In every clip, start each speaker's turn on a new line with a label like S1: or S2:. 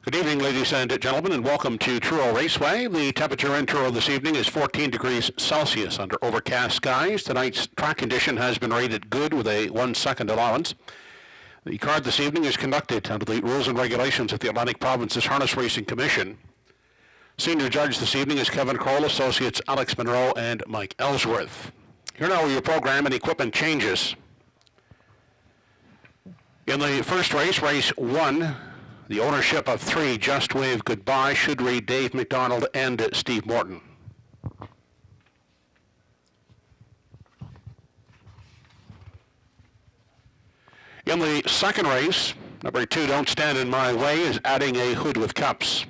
S1: Good evening, ladies and gentlemen, and welcome to Truro Raceway. The temperature in Truro this evening is 14 degrees Celsius under overcast skies. Tonight's track condition has been rated good with a 1-second allowance. The card this evening is conducted under the rules and regulations of the Atlantic Province's Harness Racing Commission. Senior judge this evening is Kevin Kroll, associates Alex Monroe and Mike Ellsworth. Here now are your program and equipment changes. In the first race, race 1, the ownership of 3, Just Wave Goodbye, should read Dave McDonald and Steve Morton. In the second race, number 2, Don't Stand in My Way, is adding a hood with cups.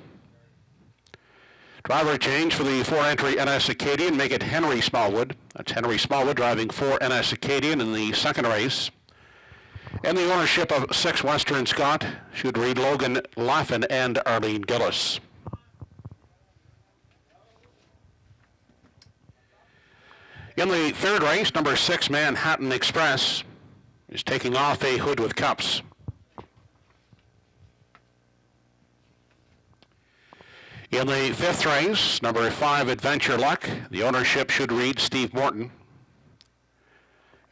S1: Driver change for the 4-entry NS Acadian, make it Henry Smallwood. That's Henry Smallwood driving 4 NS Acadian in the second race. And the ownership of 6, Western Scott, should read Logan Laffin and Arlene Gillis. In the third race, number 6, Manhattan Express, is taking off a hood with cups. In the fifth race, number 5, Adventure Luck, the ownership should read Steve Morton.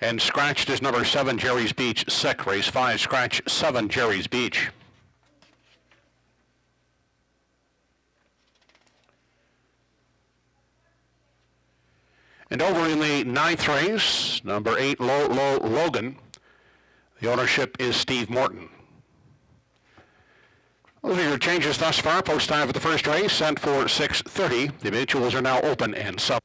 S1: And scratched is number 7, Jerry's Beach, sick. Race 5, scratch 7, Jerry's Beach. And over in the ninth race, number 8, Logan, the ownership is Steve Morton. Those are your changes thus far. Post time for the first race, sent for 6:30. The individuals are now open and sub.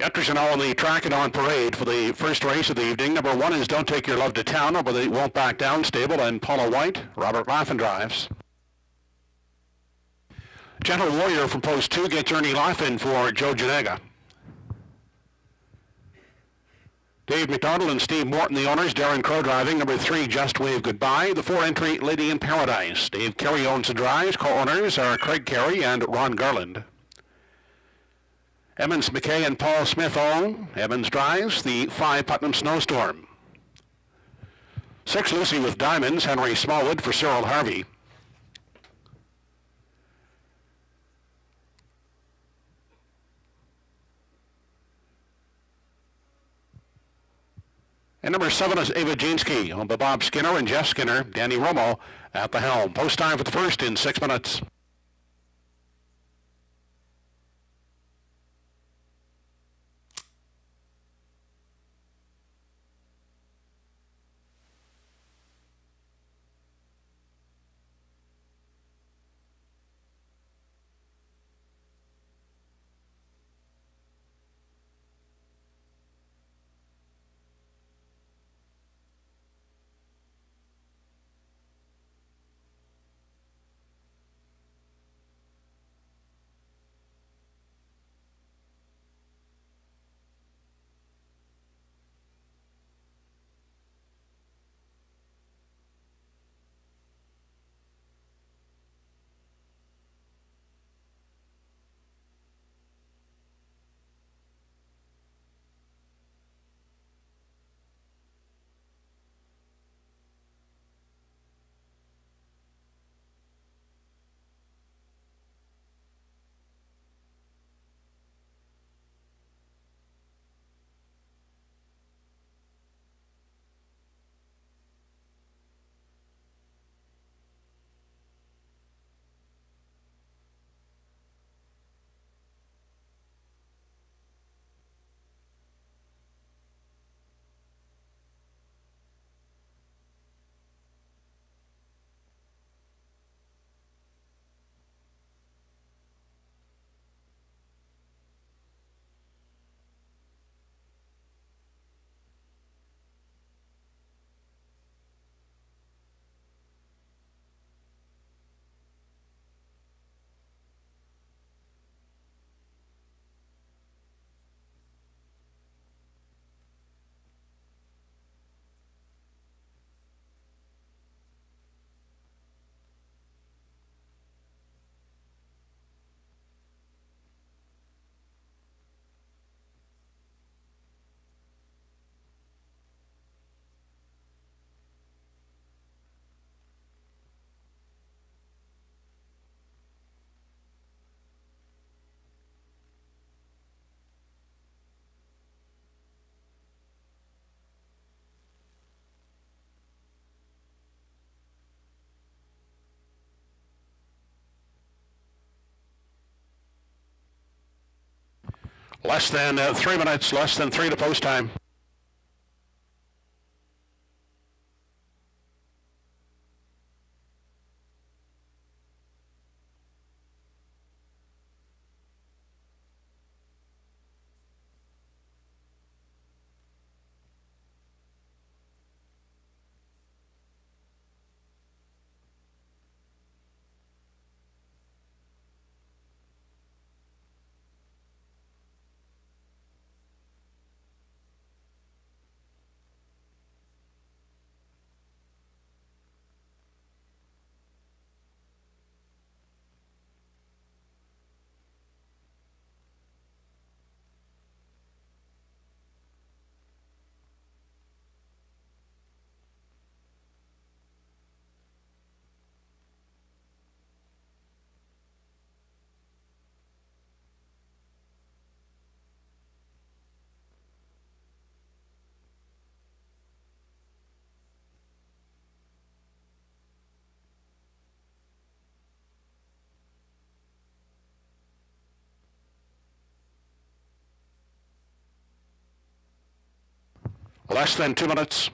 S1: Entries are now on the track and on parade for the first race of the evening. Number 1 is Don't Take Your Love to Town over the Won't Back Down stable and Paula White. Robert Laffin drives. Gentle Warrior from post 2 gets Ernie Laffin for Joe Janega. Dave McDonald and Steve Morton, the owners. Darren Crow driving. Number 3, Just Wave Goodbye. The 4 entry, Lady in Paradise. Dave Carey owns the drives. Co-owners are Craig Carey and Ron Garland. Emmons, McKay, and Paul Smith own. Emmons drives the 5 Putnam Snowstorm. 6 Lucy with Diamonds. Henry Smallwood for Cyril Harvey. And number 7 is Ava Jeanski, on by Bob Skinner and Jeff Skinner. Danny Romo at the helm. Post time for the first in 6 minutes. Less than 3 minutes, less than 3 to post time. Less than 2 minutes.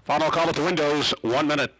S1: Final call at the windows, 1 minute.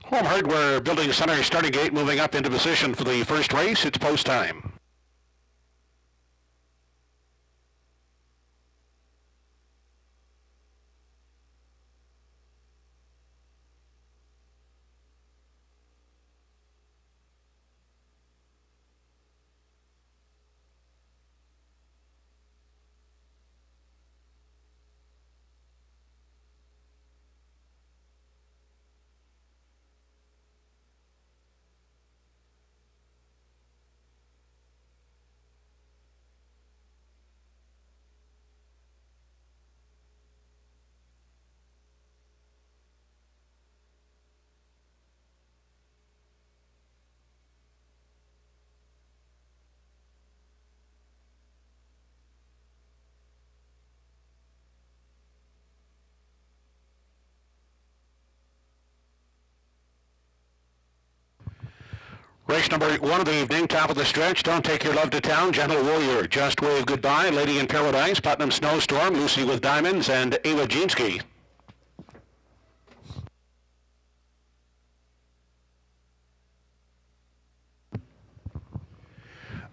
S1: Home Hardware Building Center starting gate moving up into position for the first race. It's post time. Race number 1 of the evening, top of the stretch. Don't Take Your Love to Town, Gentle Warrior, Just Wave Goodbye, Lady in Paradise, Putnam Snowstorm, Lucy with Diamonds, and Ava Jeanski.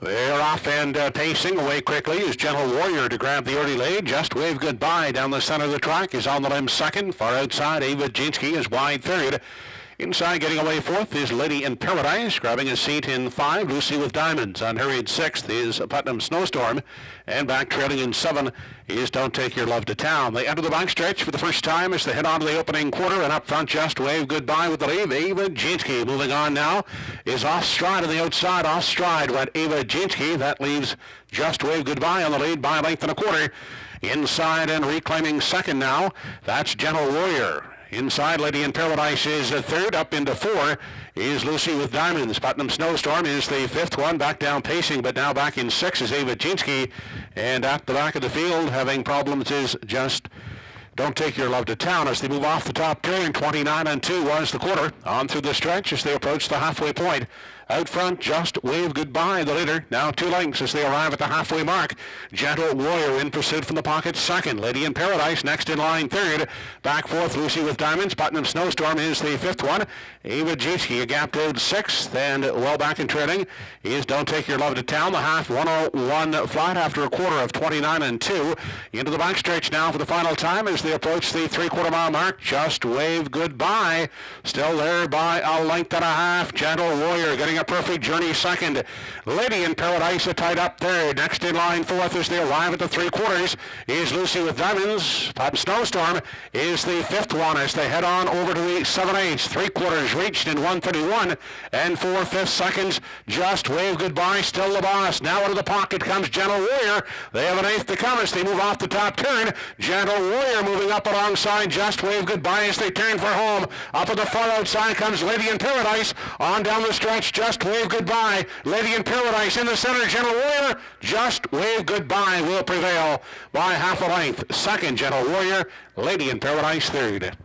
S1: They're off and pacing away quickly is Gentle Warrior to grab the early lead. Just Wave Goodbye down the center of the track is on the limb second. Far outside, Ava Jeanski is wide third. Inside, getting away fourth is Lady in Paradise, grabbing a seat in 5, Lucy with Diamonds. Unhurried 6th is Putnam Snowstorm, and back trailing in 7 is Don't Take Your Love to Town. They enter the backstretch for the first time as they head on to the opening quarter, and up front, Just Wave Goodbye with the lead. Ava Jeanski moving on now is off stride on the outside. Off stride went Ava Jeanski. That leaves Just Wave Goodbye on the lead by a length and a quarter. Inside and reclaiming second now, that's Gentle Warrior. Inside, Lady in Paradise is third. Up into 4 is Lucy with Diamonds. Putnam Snowstorm is the 5th one. Back down pacing, but now back in 6 is Ava Jeanski. And at the back of the field, having problems is Just Don't Take Your Love to Town as they move off the top turn. 29 and 2 was the quarter. On through the stretch as they approach the halfway point. Out front, Just Wave Goodbye, the leader. Now 2 lengths as they arrive at the halfway mark. Gentle Warrior in pursuit from the pocket second. Lady in Paradise next in line third. Back fourth, Lucy with Diamonds. Putnam Snowstorm is the 5th one. Ava Jeanski, a gap to 6th, and well back in trailing is Don't Take Your Love to Town. The half 101 flat after a quarter of 29 and 2. Into the backstretch now for the final time as they approach the 3/4 mile mark. Just Wave Goodbye. Still there by a length and a half. Gentle Warrior getting a Perfect Journey second. Lady in Paradise are tied up third. Next in line fourth as they arrive at the three-quarters is Lucy with Diamonds. Snowstorm is the fifth one as they head on over to the 7/8. Three-quarters reached in 1:31 and 4/5 seconds. Just Wave Goodbye, still the boss. Now into the pocket comes Gentle Warrior. They have an eighth to come as they move off the top turn. Gentle Warrior moving up alongside Just Wave Goodbye as they turn for home. Up at the far outside comes Lady in Paradise. On down the stretch, Just Wave Goodbye. Lady in Paradise in the center, Gentle Warrior. Just Wave Goodbye will prevail by half a length. Second, Gentle Warrior. Lady in Paradise third.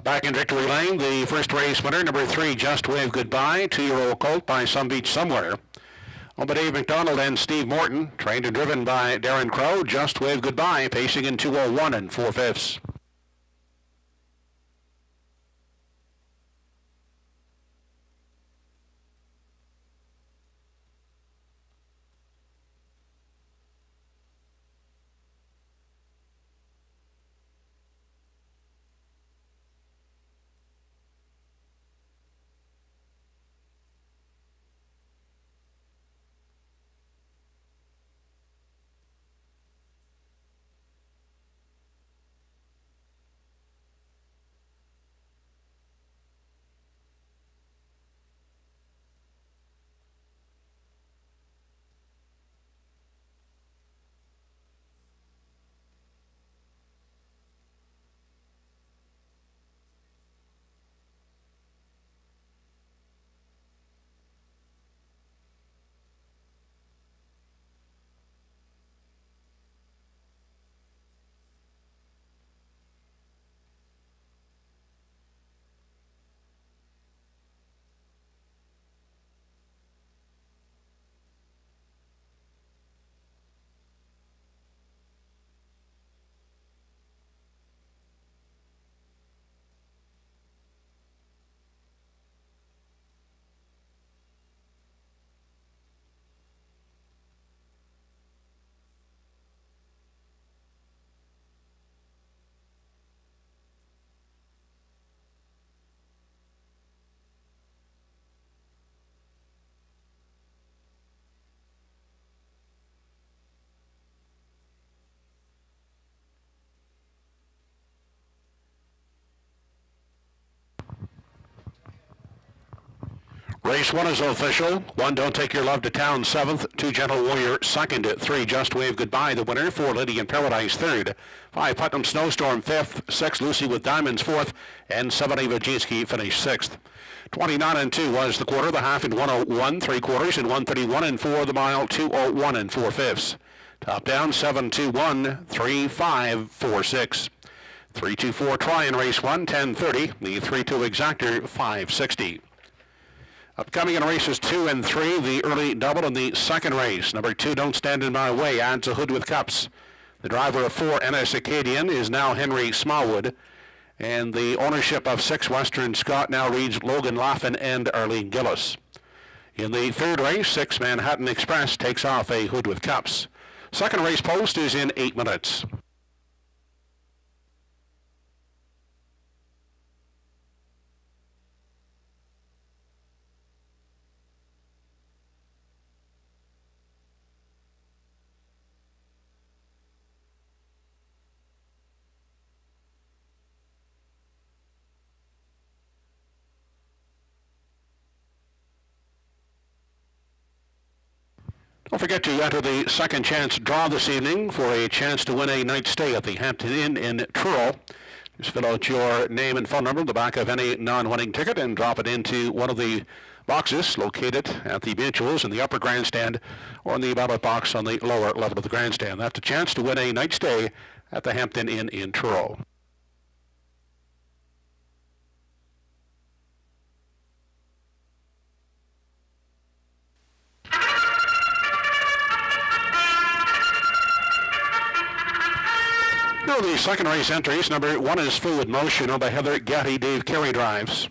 S1: Back in victory lane, the first race winner, number 3, Just Wave Goodbye, 2-year-old colt by Some Beach Somewhere. Owned by Dave McDonald and Steve Morton, trained and driven by Darren Crow. Just Wave Goodbye, pacing in 2:01 and 4/5. Race 1 is official. 1, Don't Take Your Love to Town, 7th. 2, Gentle Warrior, 2nd. 3, Just Wave Goodbye, the winner. 4, Lady in Paradise, 3rd. 5, Putnam Snowstorm, 5th. 6, Lucy with Diamonds, 4th. And 7, Ivajinski finished 6th. 29 and 2 was the quarter, the half in 1:01 3/4, and 1:31 and 4 the mile, 2:01 and 4/5. Top down 7:21 3:5.46. 3:24 try in race 1 10:30. The 3:2 exactor 5:60. Upcoming in races 2 and 3, the early double in the second race. Number 2, Don't Stand in My Way, adds a hood with cups. The driver of 4, NS Acadian, is now Henry Smallwood. And the ownership of 6, Western Scott, now reads Logan Laughlin and Arlene Gillis. In the third race, 6, Manhattan Express takes off a hood with cups. Second race post is in 8 minutes. Don't forget to enter the second chance draw this evening for a chance to win a night stay at the Hampton Inn in Truro. Just fill out your name and phone number on the back of any non-winning ticket and drop it into one of the boxes located at the mutuals in the upper grandstand or in the ballot box on the lower level of the grandstand. That's a chance to win a night stay at the Hampton Inn in Truro. Here are the second race entries. Number 1 is Fluid Motion, owned by Heather Getty. Dave Carey drives.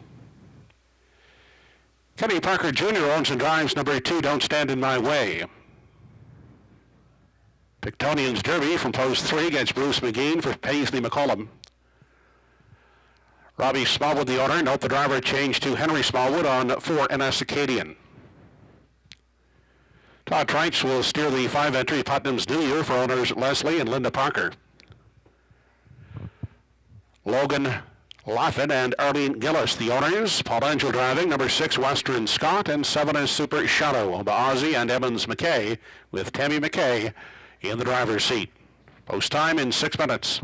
S1: Kenny Parker Jr. owns and drives number 2, Don't Stand in My Way. Pictonian's Derby from post 3 gets Bruce McGean for Paisley McCollum. Robbie Smallwood, the owner. Note the driver changed to Henry Smallwood on 4, NS Acadian. Todd Trites will steer the 5 entry Putnam's New Year for owners Leslie and Linda Parker. Logan Laughlin and Arlene Gillis, the owners. Paul Angel driving, number 6, Western Scott, and 7 is Super Shadow, owned by Ozzie and Evans McKay, with Tammy McKay in the driver's seat. Post time in 6 minutes.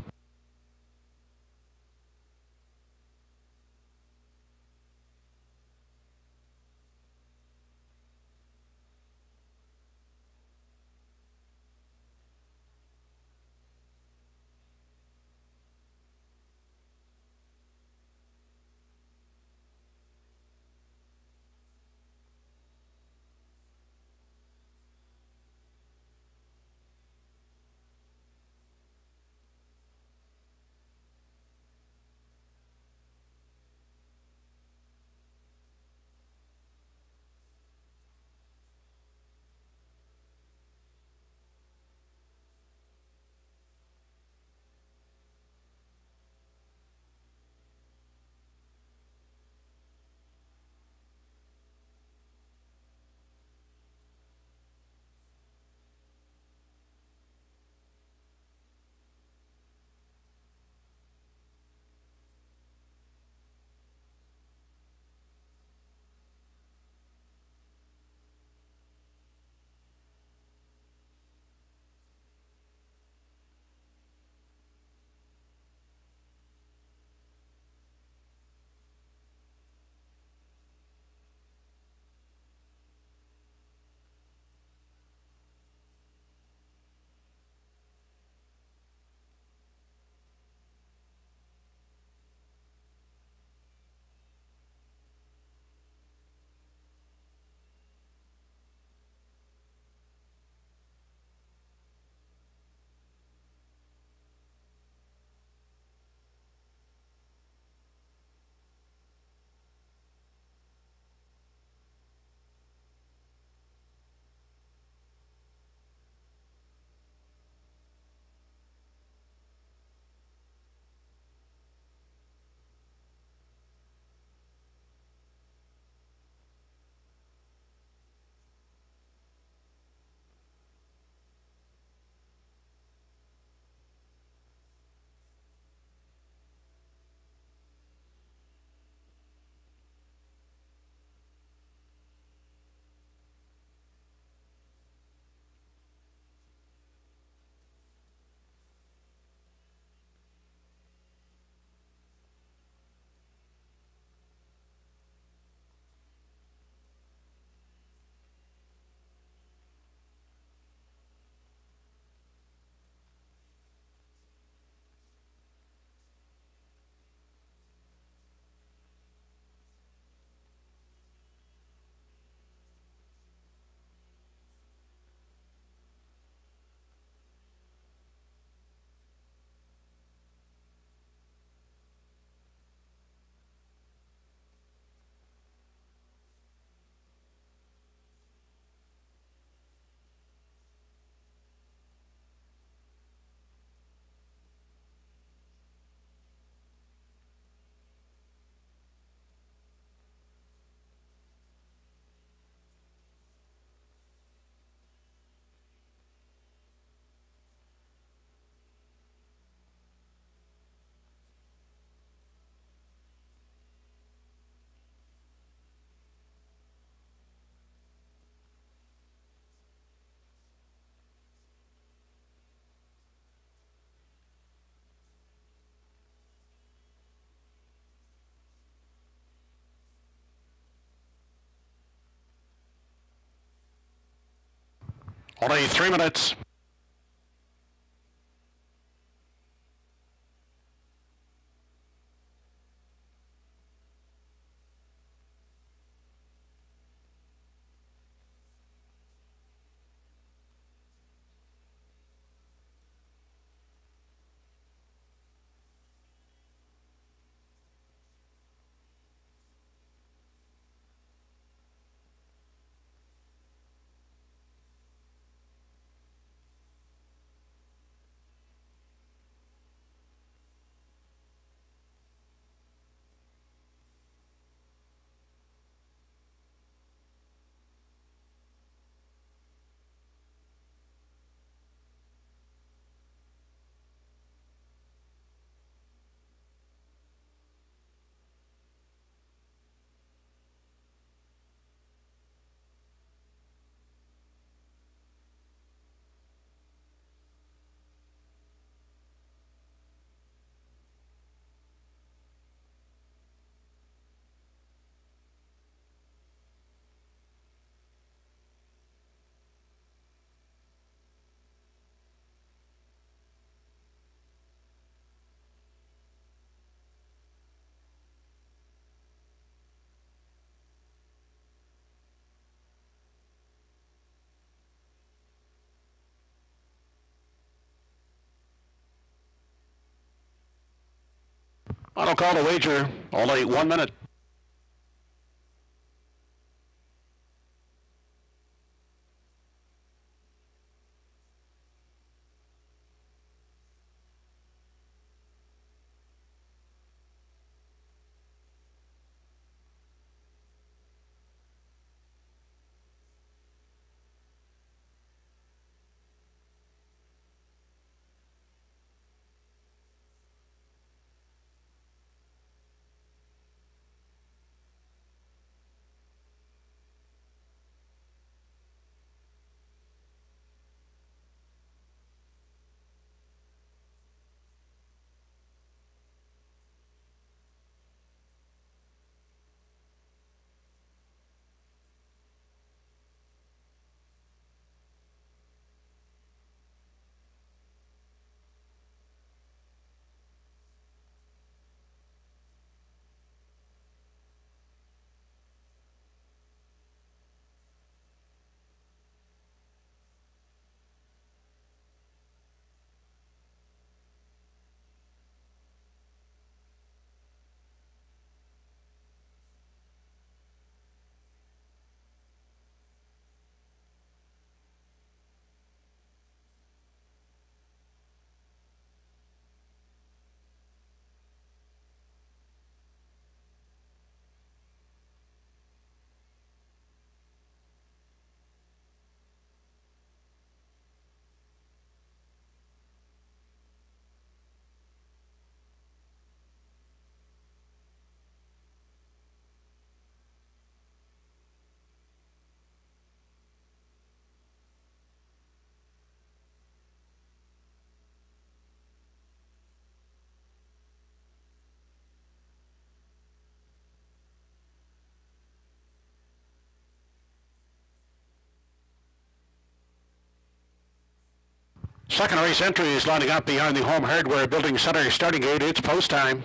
S1: Only 3 minutes. Final call to wager. Only 1 minute. Second race entry is lining up behind the Home Hardware Building Center starting gate. It's post time.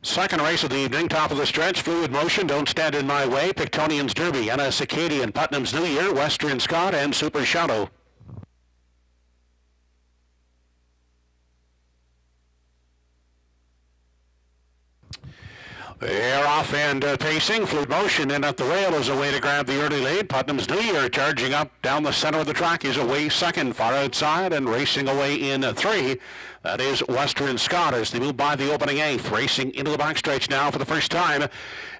S1: Second race of the evening, top of the stretch, Fluid Motion, Don't Stand in My Way, Pictonian's Derby, Anna Cicadian, Putnam's New Year, Western Scott, and Super Shadow. They're off and pacing. Fluid Motion in at the rail is a way to grab the early lead. Putnam's New Year charging up down the center of the track is away second, far outside, and racing away in 3. That is Western Scott as they move by the opening eighth, racing into the backstretch now for the first time.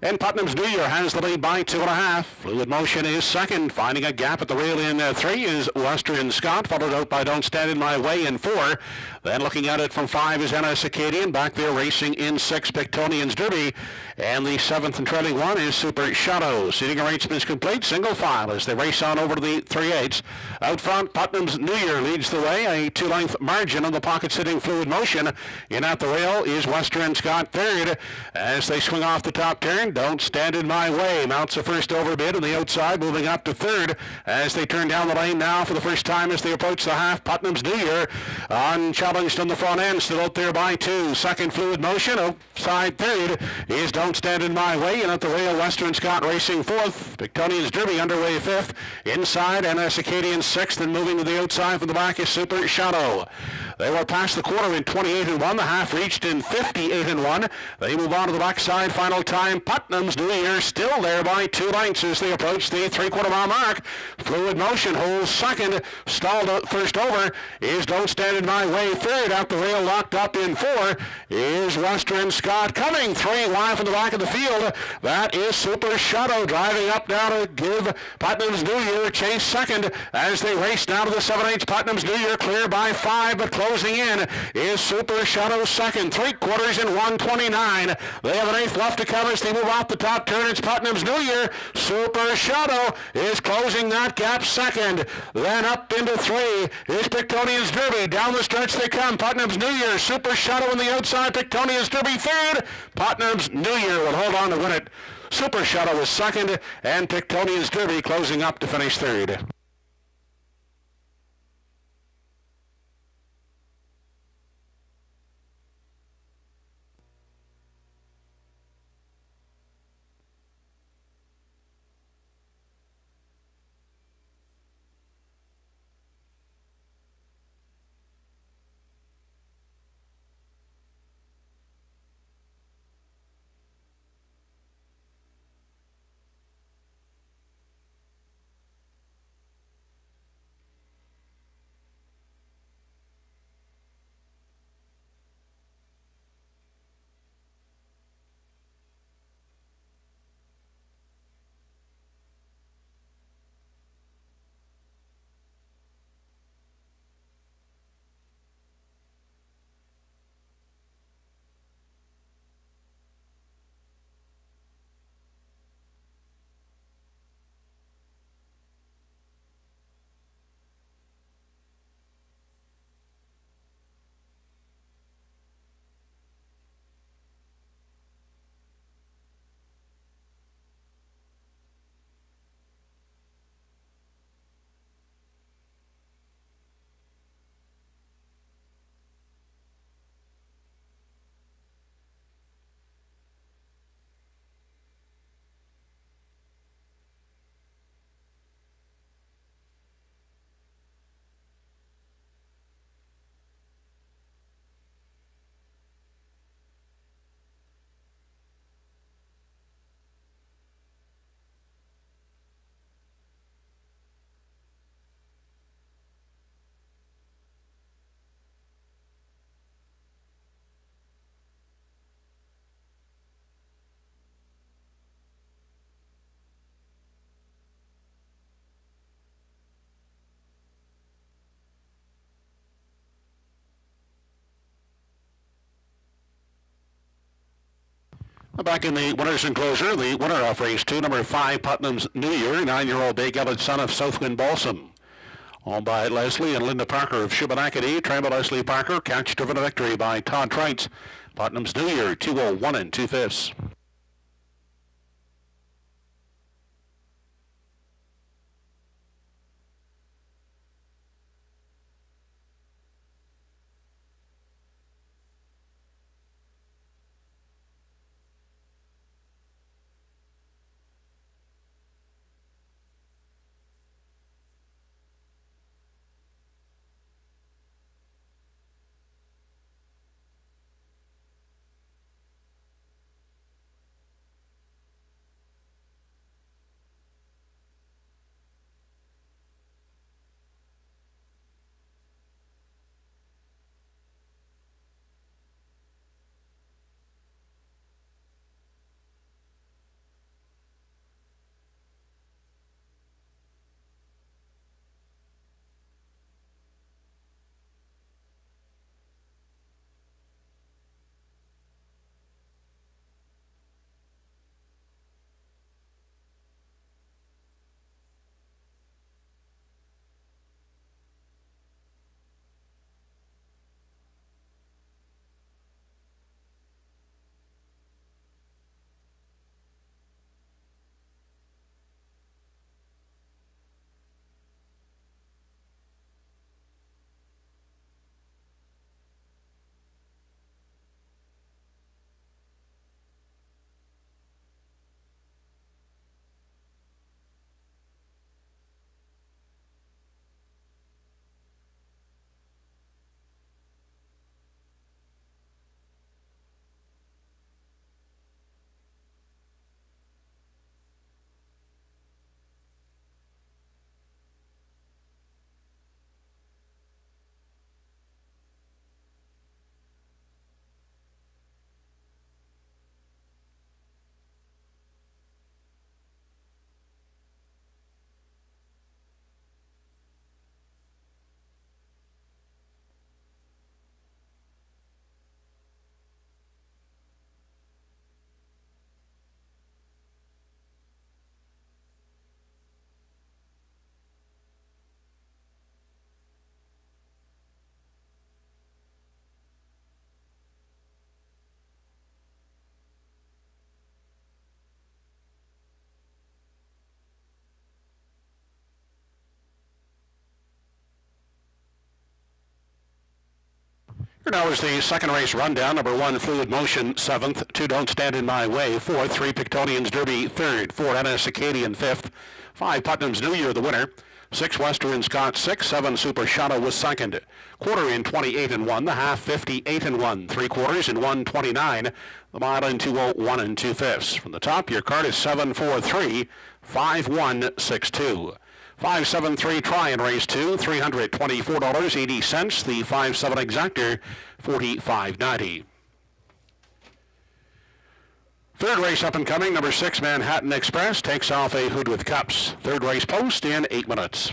S1: And Putnam's New Year has the lead by 2.5. Fluid Motion is second, finding a gap at the rail in 3 is Western Scott, followed out by Don't Stand in My Way in 4. Then looking at it from 5 is Anna Acadian, back there racing in 6, Pictonian's Derby. And the 7th and trailing one is Super Shadow. Seating arrangements complete, single file as they race on over to the 3/8. Out front, Putnam's New Year leads the way, a 2-length margin on the pocket sitting Fluid Motion. In at the rail is Western Scott third. As they swing off the top turn, Don't Stand in My Way mounts a first overbid on the outside, moving up to third as they turn down the lane now for the first time as they approach the half. Putnam's New Year unchallenged on the front end, still out there by 2. Second, Fluid Motion. Outside third is Don't Stand in My Way. And at the rail, Western Scott racing 4th. Pictonian's Derby underway 5th. Inside, NS Acadian 6th, and moving to the outside from the back is Super Shadow. They were past the quarter in 28-1. The half reached in 58-1. They move on to the backside. Final time, Putnam's New Year still there by 2 lengths as they approach the 3/4 mile mark. Fluid Motion holds second. Stalled first over is Don't Stand in My Way third. Out the rail, locked up in 4 is Western Scott. Coming 3 wide from the back of the field. That is Super Shadow driving up now to give Putnam's New Year a chase second as they race now to the 7/8. Putnam's New Year clear by 5, but closing in is Super Shadow second. 3/4 in 1:29. They have an 1/8 left to come as they move off the top turn. It's Putnam's New Year. Super Shadow is closing that gap second. Then up into 3 is Pictonian's Derby. Down the stretch they come. Putnam's New Year. Super Shadow on the outside. Pictonian's Derby third. Putnam's New Year will hold on to win it. Super Shadow is second, and Pictonian's Derby closing up to finish third. Back in the winner's enclosure, the winner of race 2, number 5, Putnam's New Year, 9-year-old bay-gelded son of Southwind Balsam. Owned by Leslie and Linda Parker of Shubenacadie, trained by Leslie Parker, catch-driven a victory by Todd Trites. Putnam's New Year, 2:01 2/5. Now is the second race rundown. Number 1, Fluid Motion, 7th. 2, Don't Stand in My Way, 4th. 3, Pictonian's Derby, 3rd. 4, Ennis Acadian, 5th. 5, Putnam's New Year, the winner. 6, Western Scott, 6th. 7, Super Shadow was 2nd. Quarter in 28 and 1. The half 58 and 1. 3 quarters in 129. The mile in 201 and 2/5. From the top, your card is 743 5162. 573 try in race 2, $324.80. The 5-7 exactor, $45.90. Third race up and coming, number 6 Manhattan Express takes off a hood with cups. Third race post in 8 minutes.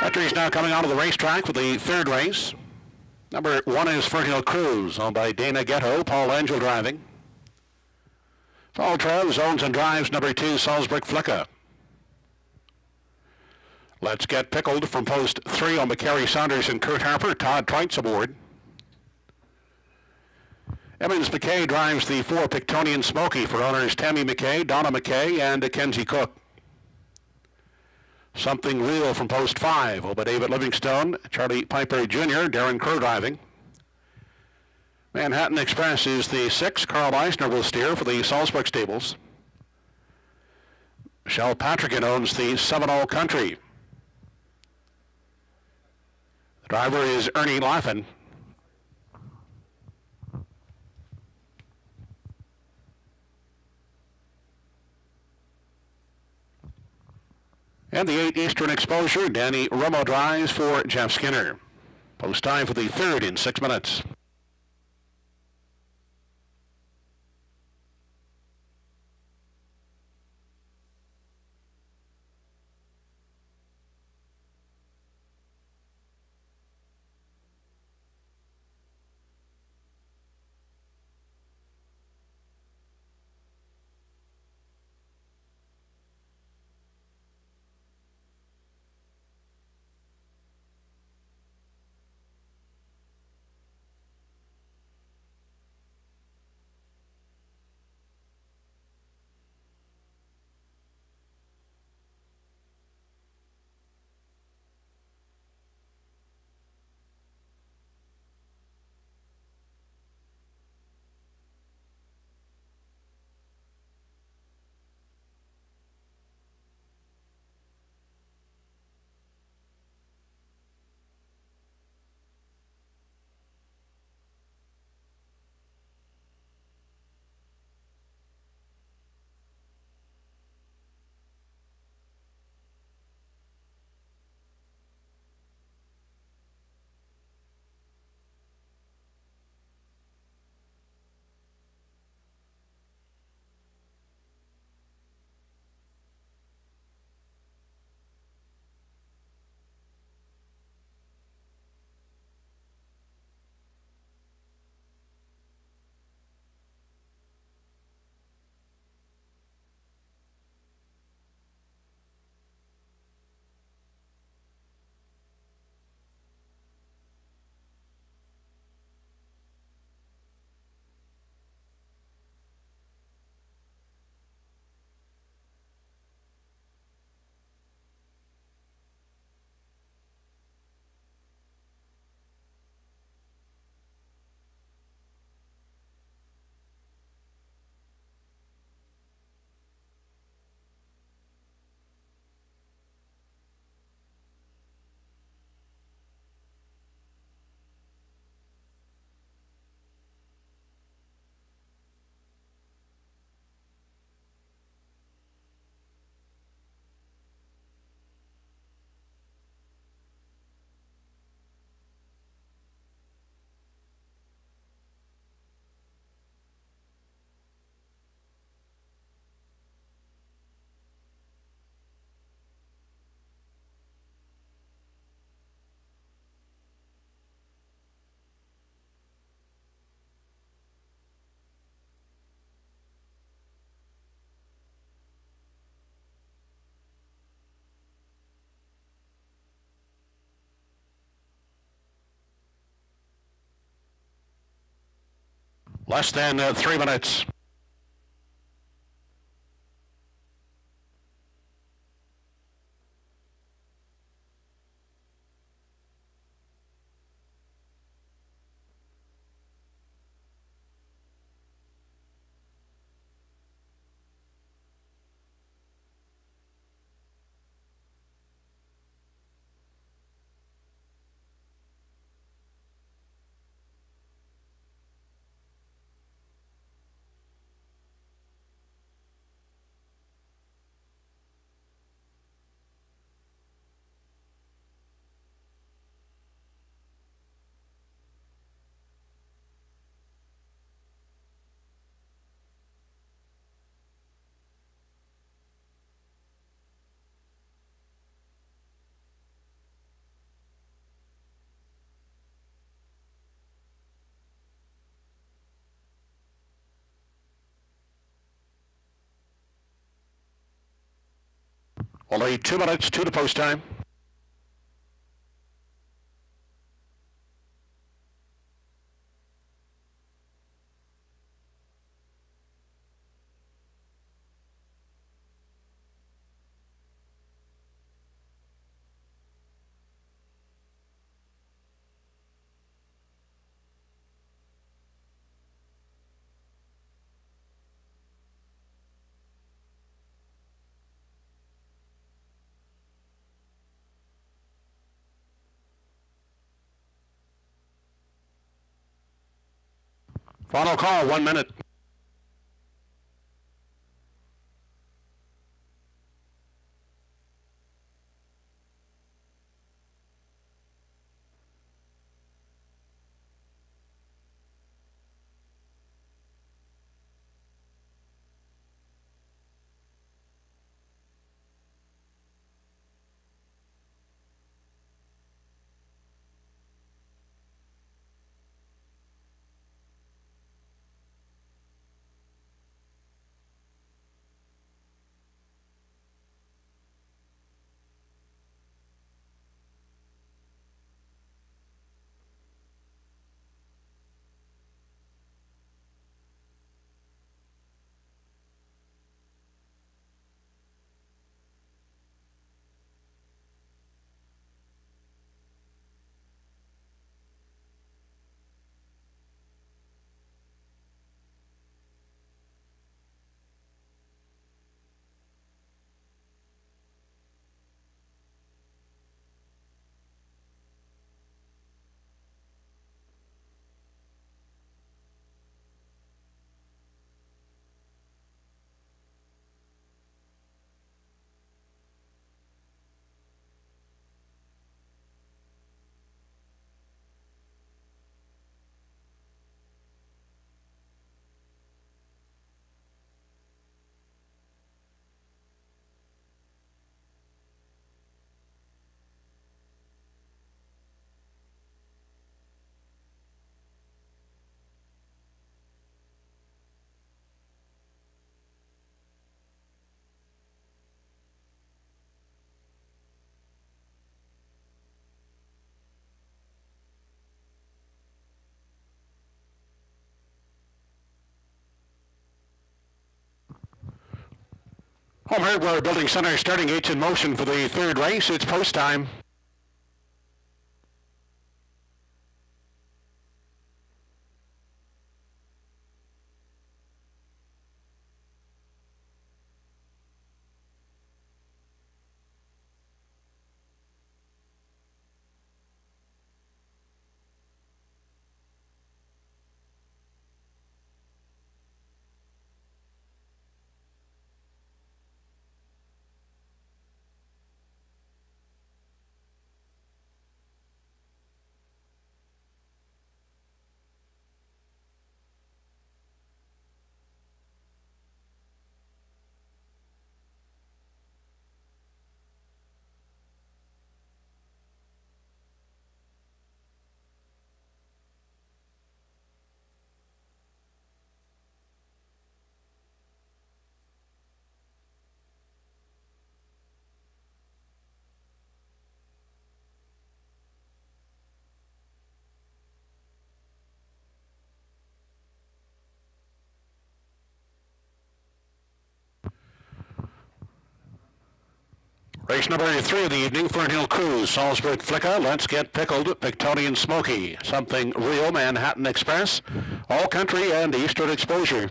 S1: Entries now coming out of the racetrack for the third race. Number 1 is Fertile Cruise, owned by Dana Ghetto, Paul Angel driving. Paul Treves owns and drives number 2, Salzburg Flicka. Let's Get Pickled from post 3 on McCary Saunders and Kurt Harper, Todd Treitz aboard. Emmons McKay drives the 4 Pictonian Smoky for owners Tammy McKay, Donna McKay, and Kenzie Cook. Something Real from post 5, owned by David Livingstone, Charlie Piper Jr., Darren Kerr driving. Manhattan Express is the 6. Carl Eisner will steer for the Salzburg Stables. Michelle Patrickin owns the 7 All Country. The driver is Ernie Laffin. And the 8 Eastern Exposure, Danny Romo drives for Jeff Skinner. Post time for the third in 6 minutes. Less than 3 minutes. Only 2 minutes, 2 to post time. Final call, 1 minute. Home Hardware Building Center starting gates in motion for the third race. It's post time. Race number 3 of the evening, Fernhill Cruise, Salzburg Flicka, Let's Get Pickled, Pictonian Smoky, Something Real, Manhattan Express, All Country, and Eastern Exposure.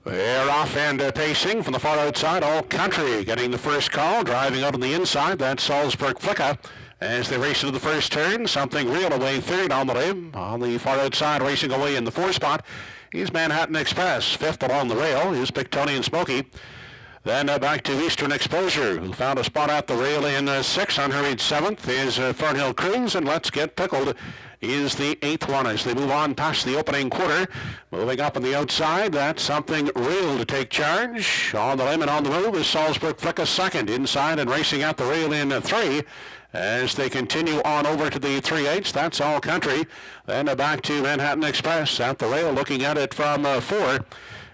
S1: They're off and pacing from the far outside. All Country getting the first call, driving out on the inside. That's Salzburg Flicka. As they race into the first turn, Something Real away third on the rim. On the far outside, racing away in the 4 spot is Manhattan Express. Fifth along the rail is Pictonian Smoky. Then back to Eastern Exposure, who found a spot at the rail in 6. Unhurried 7th is Fernhill Cruise, and Let's Get Pickled is the 8th one as they move on past the opening quarter. Moving up on the outside, that's Something Real to take charge. On the limb and on the move is Salzburg Flicka second. Inside and racing at the rail in 3. As they continue on over to the 3/8, that's All Country. Then back to Manhattan Express at the rail, looking at it from 4.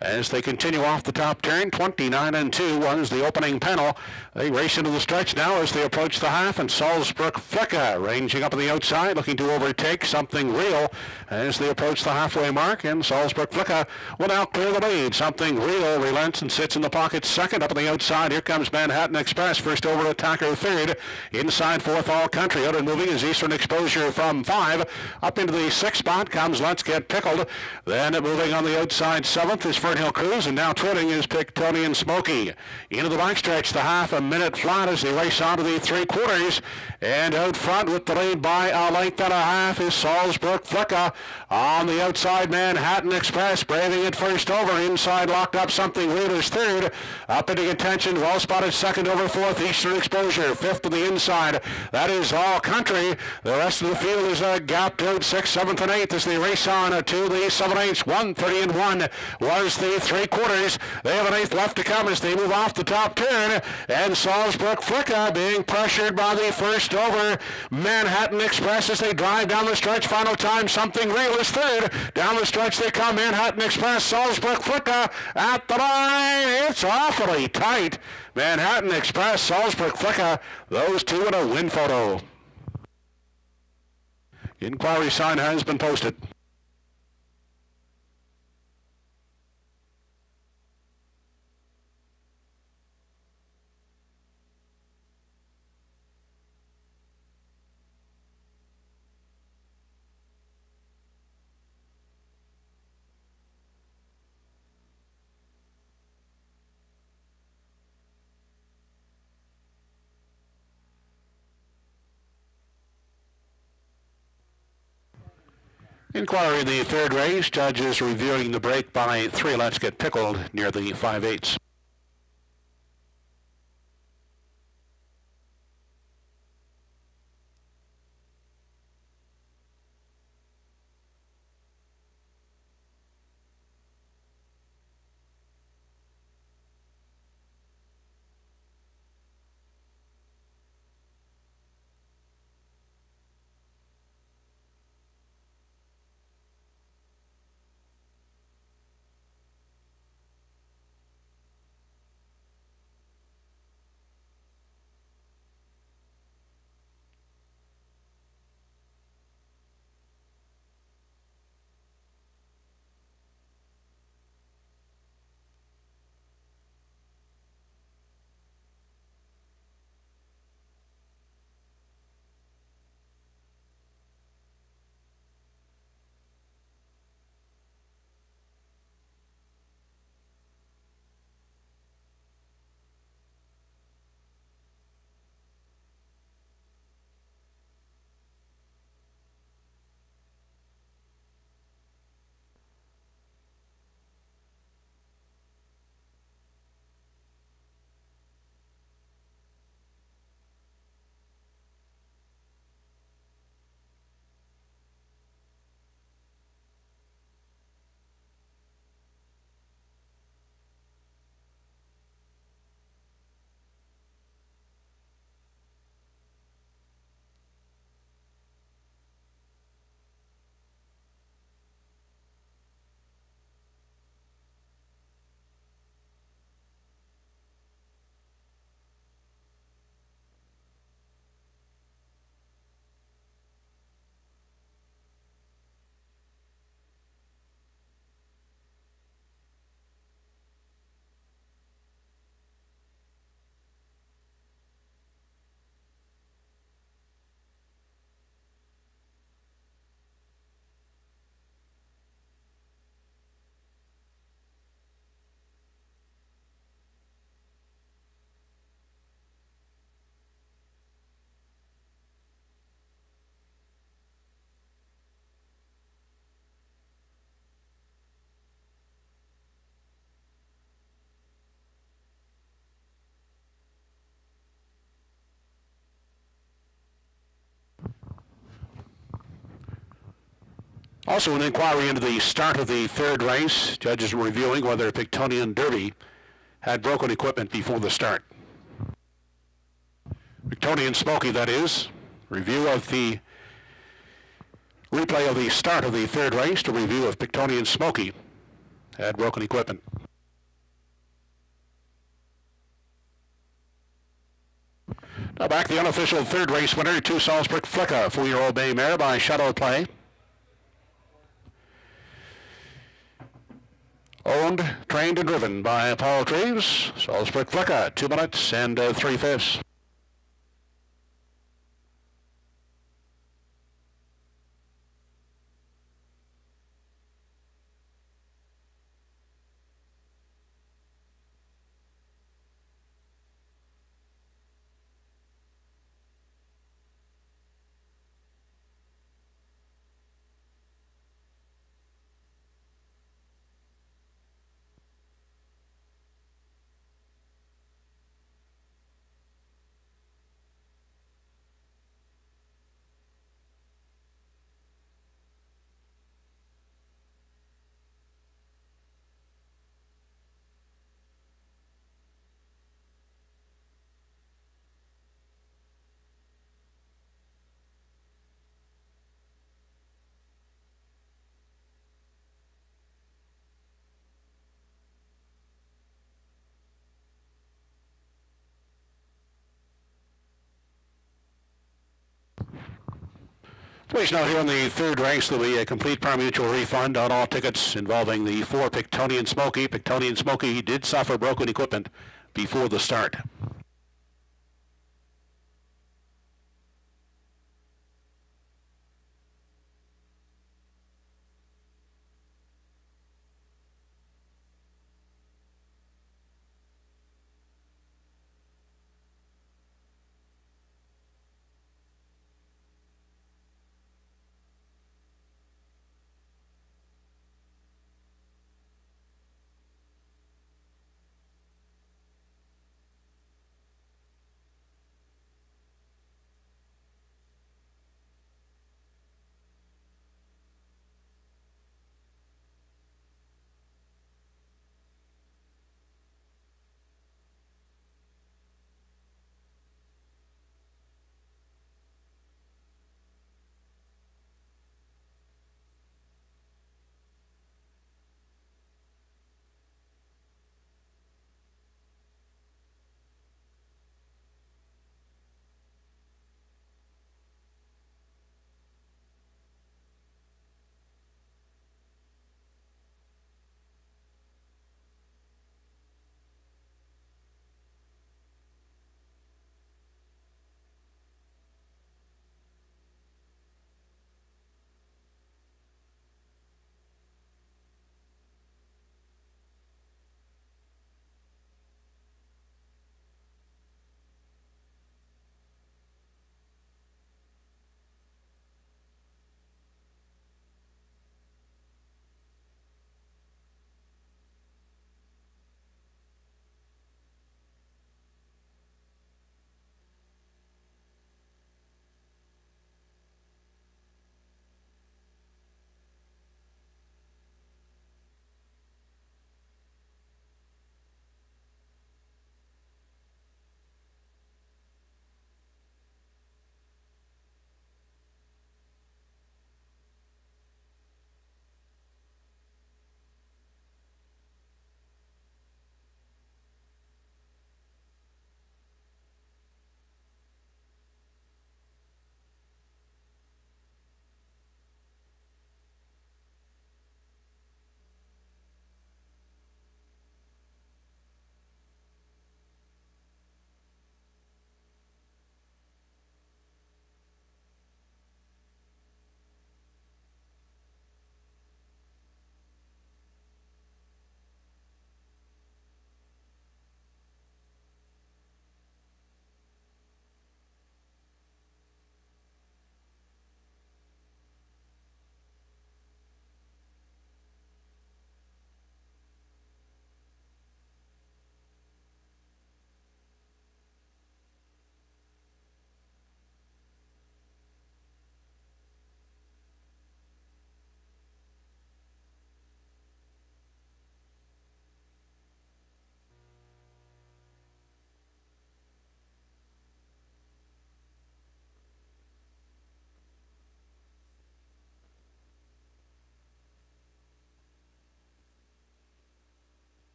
S1: As they continue off the top turn, 29-2 was the opening panel. They race into the stretch now as they approach the half, and Salzburg Flicka ranging up on the outside, looking to overtake Something Real as they approach the halfway mark, and Salzburg Flicka will now clear the lead. Something Real relents and sits in the pocket second. Up on the outside, here comes Manhattan Express, first over attacker third. Inside fourth, All Country. Out and moving is Eastern Exposure from 5. Up into the 6th spot comes Let's Get Pickled. Then moving on the outside, 7th is Fernhill Cruise, and now twitting is Pictonian Smoky. Into the backstretch, the half a minute flat as they race on to the 3/4. And out front with the lead by a length and a half is Salzburg Flicka. On the outside, Manhattan Express braving it first over. Inside locked up, Something Real is third. Up into contention, well spotted second over fourth, Eastern Exposure. Fifth to the inside, that is All Country. The rest of the field is gapped out 6th, 7th, and 8th as they race on to the 7/8. 1:30-1 was the 3/4. They have an 8th left to come as they move off the top turn, and Salzburg Flicka being pressured by the first over Manhattan Express as they drive down the stretch. Final time, Something Real is third. Down the stretch they come, Manhattan Express, Salzburg Flicka at the line. It's awfully tight. Manhattan Express, Salzburg Flicka, those two in a win photo. Inquiry sign has been posted. Inquiry in the third race. Judges reviewing the break by 3. Let's Get Pickled near the 5/8. Also, an inquiry into the start of the third race. Judges were reviewing whether Pictonian Derby had broken equipment before the start. Pictonian Smoky, that is. Review of the replay of the start of the third race to review of Pictonian Smoky had broken equipment. Now back the unofficial third race winner, 2 Salzburg Flicka, 4-year-old bay mare by Shadow Play. Owned, trained, and driven by Paul Treves. Salzburg Flicka, 2 minutes and 3/5. Please note here in the third race there will be a complete pari-mutuel refund on all tickets involving the 4 Pictonian Smoky. Pictonian Smoky did suffer broken equipment before the start.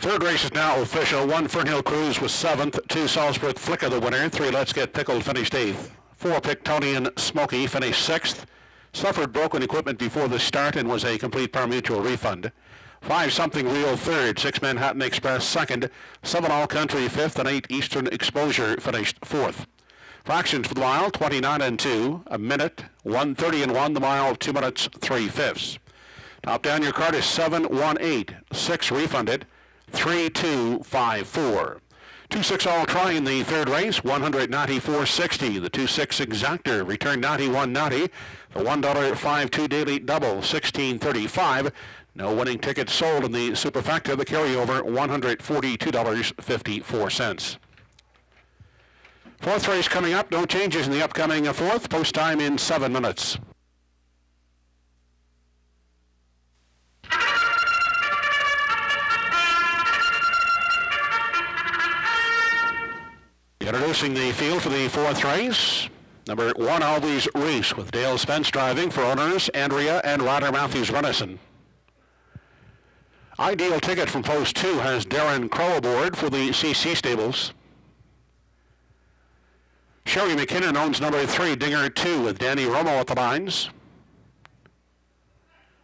S1: Third race is now official. 1 Fernhill Cruise was 7th. 2 Salzburg Flicker the winner. 3 Let's Get Pickled finished 8th. 4 Pictonian Smoky finished 6th. Suffered broken equipment before the start and was a complete pari-mutuel refund. 5 Something Real 3rd. 6 Manhattan Express 2nd. 7 All Country 5th and 8 Eastern Exposure finished 4th. Fractions for the mile, 29 and 2, a minute, 1:30 and 1, the mile, 2 minutes, 3/5. Top down your card is 718, 6 refunded, 3254. 2-6 all try in the third race, 194.60. The 2-6 exactor returned 91.90. The $1.52 daily double, 16.35. No winning tickets sold in the superfecta. The carryover, $142.54. Fourth race coming up. No changes in the upcoming fourth. Post time in 7 minutes. Introducing the field for the fourth race. Number 1 Always Race with Dale Spence driving for owners Andrea and Ryder Matthews Runnison. Ideal ticket from post 2 has Darren Crow aboard for the CC Stables. Sherry McKinnon owns number 3, Dinger 2, with Danny Romo at the lines.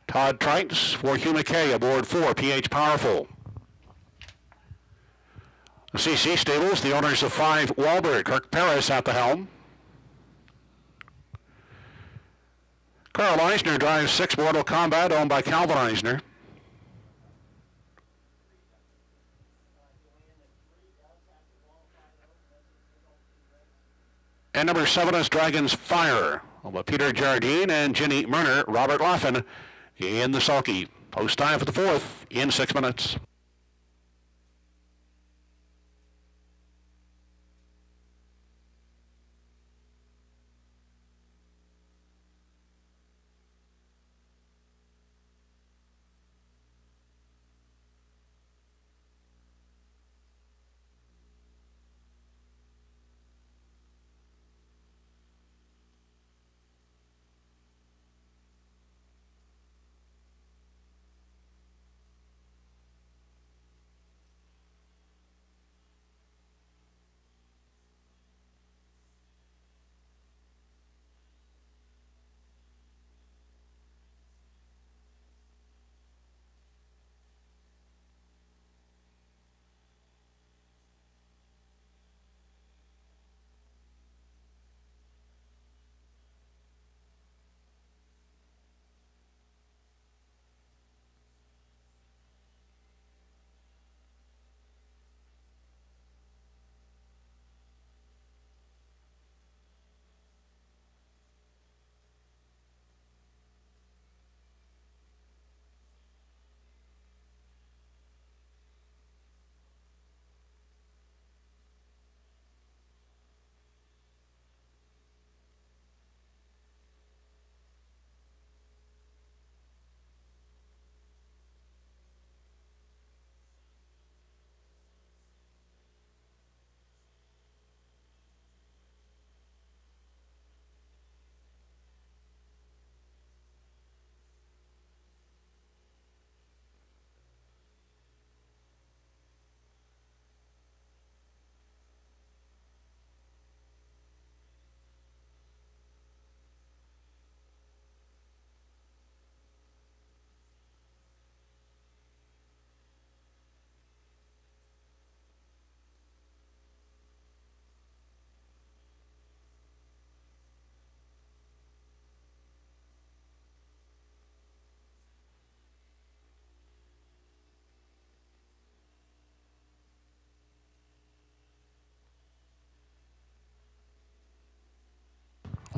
S1: Todd Trites for Hugh McKay aboard 4, PH Powerful. The CC Stables, the owners of 5, Wahlberg, Kirk Paris at the helm. Carl Eisner drives 6, Mortal Kombat, owned by Calvin Eisner. And number 7 is Dragon's Fire, owned by Peter Jardine and Ginny Murner, Robert Laughlin in the sulky. Post time for the fourth in 6 minutes.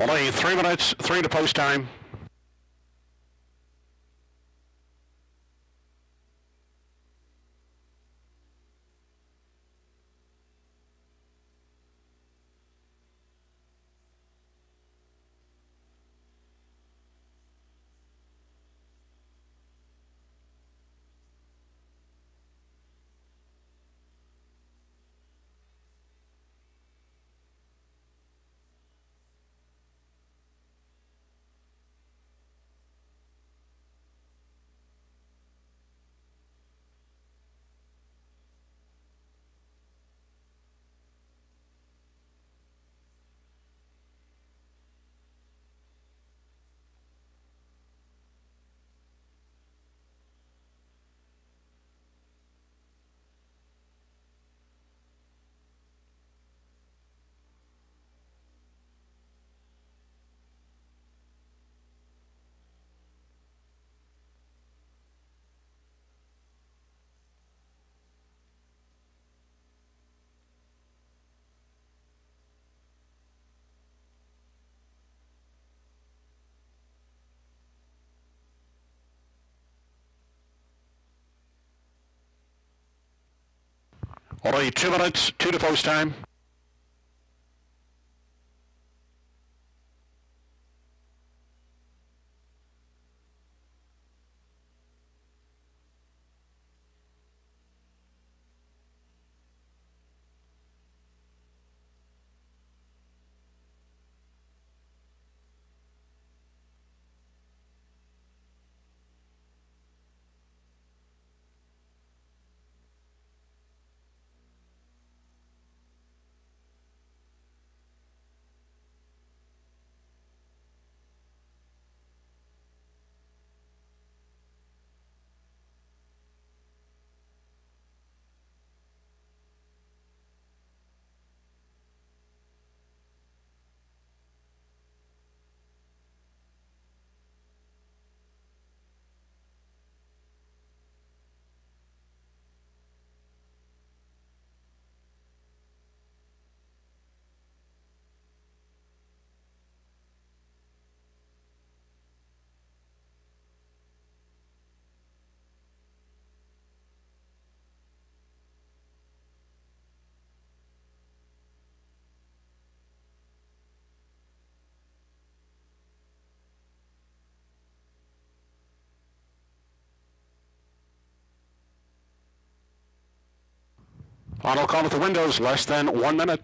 S1: Only 3 minutes, 3 to post time. Only 2 minutes, 2 to post time. Final call at the windows, less than 1 minute.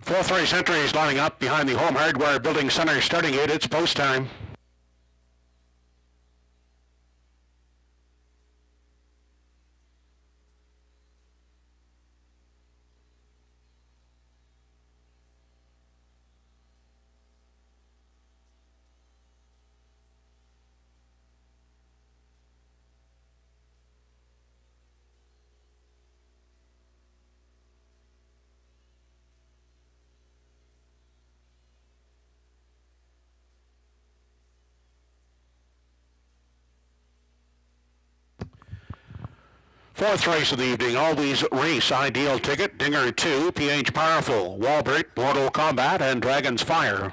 S1: Fourth race entry is lining up behind the Home Hardware Building Center starting gate. It's post time. Fourth race of the evening, Always Race Ideal Ticket, Dinger 2, PH Powerful, Walbert, Mortal Kombat, and Dragon's Fire.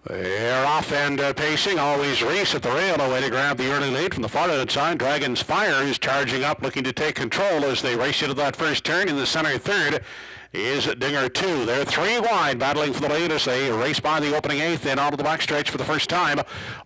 S1: They're off and pacing. Always Race at the rail, away to grab the early lead from the far outside. Dragon's Fire is charging up, looking to take control as they race into that first turn. In the center third is Dinger 2. They're 3 wide, battling for the lead as they race by the opening 8th and out of the backstretch for the first time.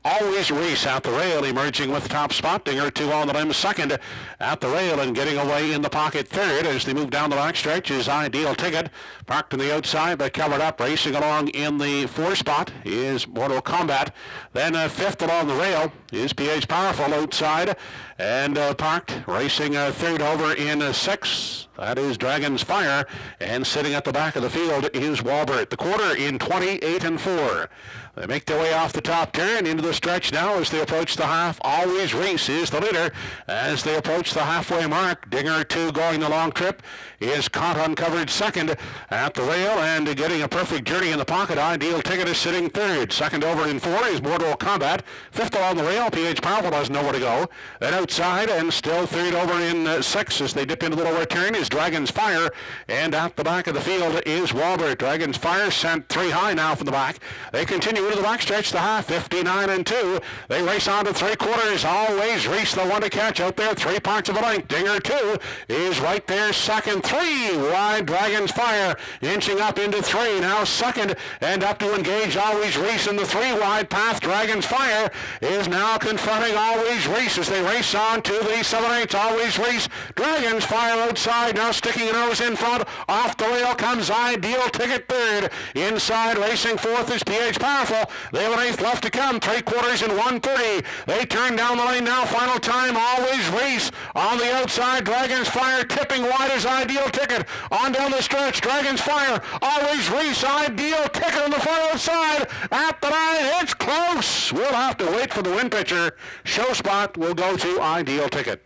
S1: Always Race at the rail, emerging with the top spot. Dinger 2 on the limb second at the rail, and getting away in the pocket third as they move down the backstretch is Ideal Ticket. Parked on the outside but covered up. Racing along in the 4 spot is Mortal Kombat. Then fifth along the rail is PH Powerful outside, and parked racing third over in 6. That is Dragon's Fire. And And sitting at the back of the field is Walbert. The quarter in 28-4. They make their way off the top turn into the stretch now as they approach the half. Always Reese is the leader as they approach the halfway mark. Dinger 2 going the long trip is caught uncovered second at the rail and getting a perfect journey in the pocket. Ideal Ticket is sitting third. Second over in 4 is Mortal Combat. Fifth along the rail, PH Powerful doesn't know where to go. Then outside and still third over in 6 as they dip into the lower turn is Dragon's Fire. And at the back of the field is Walbert. Dragon's Fire sent 3 high now from the back. They continue into the backstretch, the half, 59-2. They race on to 3/4. Always Reese the one to catch out there, 3 parts of a length. Dinger 2 is right there second. 3 wide, Dragon's Fire inching up into 3. Now second and up to engage Always Reese in the 3 wide path. Dragon's Fire is now confronting Always Reese as they race on to the 7/8. Always Reese. Dragon's Fire outside, now sticking a nose in front. Off the rail comes Ideal Ticket third. Inside racing fourth is PH Powerful. They have an 8th left to come. 3/4 in 1:30. They turn down the lane now. Final time. Always Reese on the outside. Dragon's Fire tipping wide as Ideal Ticket. On down the stretch. Dragon's Fire. Always Reese. Ideal Ticket on the far outside. At the 9. It's close. We'll have to wait for the win pitcher. Show spot will go to Ideal Ticket.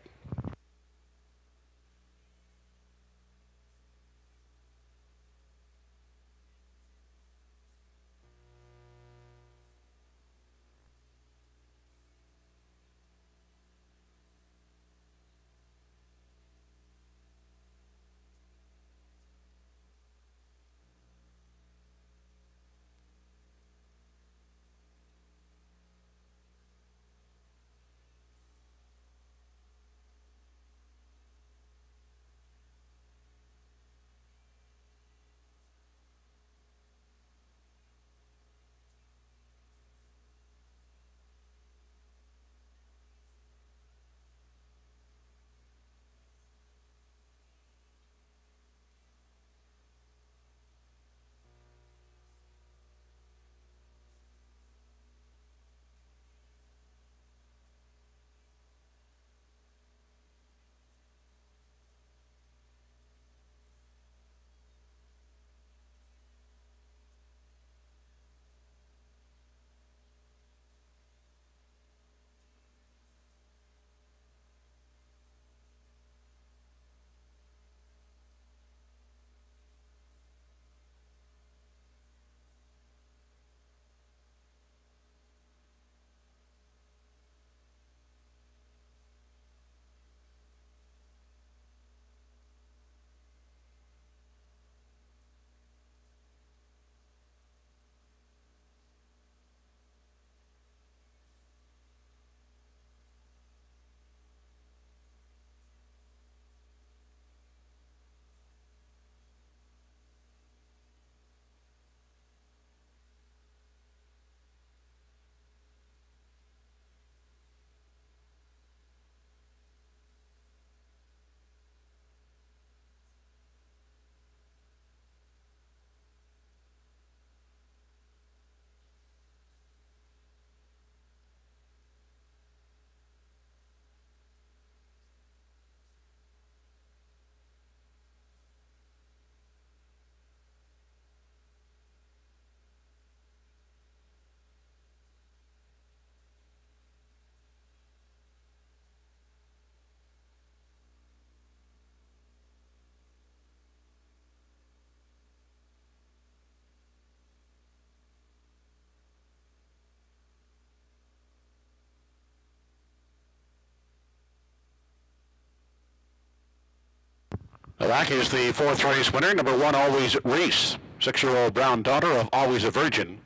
S1: Back is the 4th race winner, number 1, Always Reese, 6-year-old brown daughter of Always a Virgin.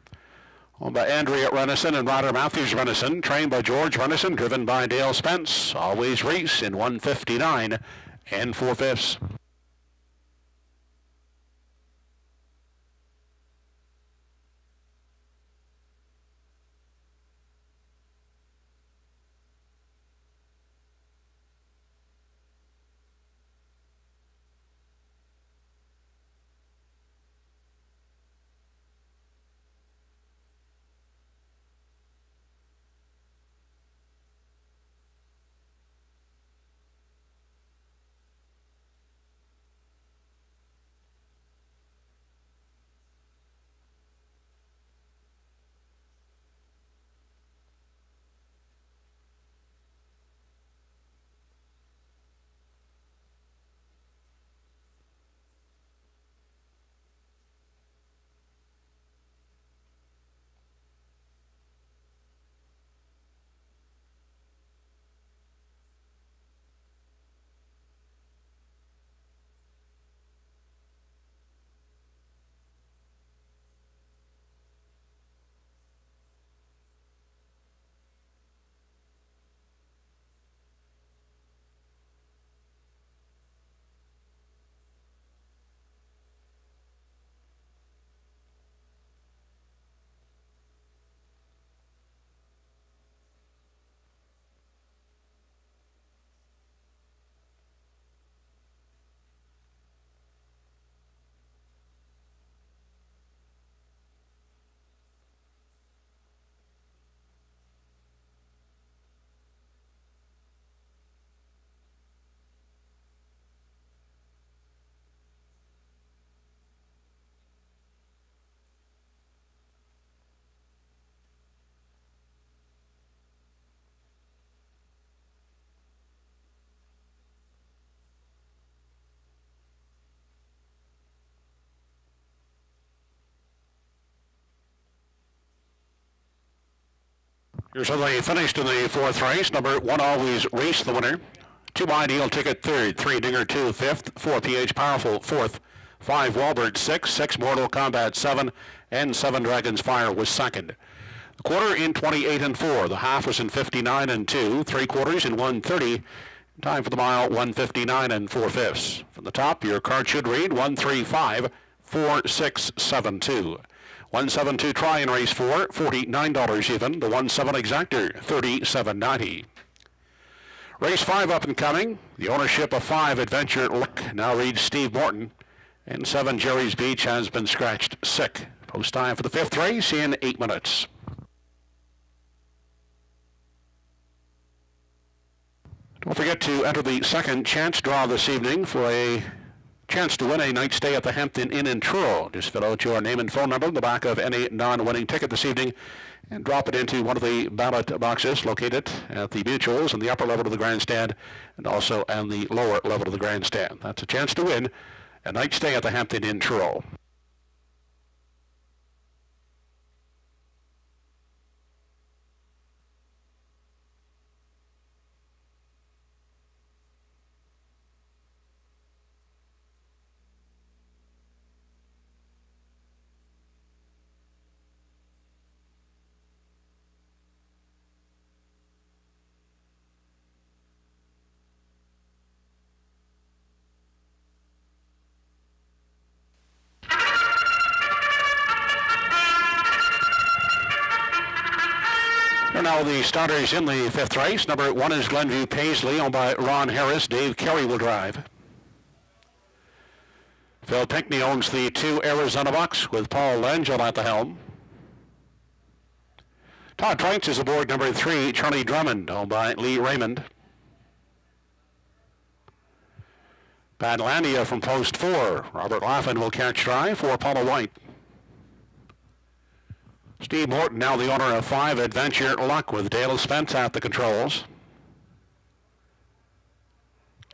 S1: Owned by Andrea Renison and Ryder Matthews Renison, trained by George Renison, driven by Dale Spence. Always Reese in 1:59 and 4/5. Here's how they finished in the fourth race. Number 1 Always Race, the winner. 2 Ideal Ticket third, 3 Dinger 2 fifth, 4 PH Powerful fourth, 5 Walbert 6 Mortal Kombat 7, and 7 Dragons Fire was second. The quarter in 28 and 4. The half was in 59 and 2. 3 quarters in 1:30. Time for the mile 1:59 and 4/5. From the top, your card should read 135-4672. 172 try in race 4, $49 even. The 17 exactor, $37.90. Race 5 up and coming. The ownership of 5 Adventure Luck now reads Steve Morton. And 7 Jerry's Beach has been scratched sick. Post time for the 5th race in 8 minutes. Don't forget to enter the second chance draw this evening for a chance to win a night stay at the Hampton Inn in Truro. Just fill out your name and phone number in the back of any non-winning ticket this evening and drop it into one of the ballot boxes located at the mutuals in the upper level of the grandstand and also on the lower level of the grandstand. That's a chance to win a night stay at the Hampton Inn Truro. Now the starters in the 5th race. Number 1 is Glenview Paisley, owned by Ron Harris. Dave Carey will drive. Phil Pinckney owns the 2 Arizona Bucks with Paul Langell at the helm. Todd Trites is aboard number 3, Charlie Drummond, owned by Lee Raymond. Badlandia from post 4. Robert Laughlin will catch drive for Paula White. Steve Morton, now the owner of 5 Adventure Luck with Dale Spence at the controls.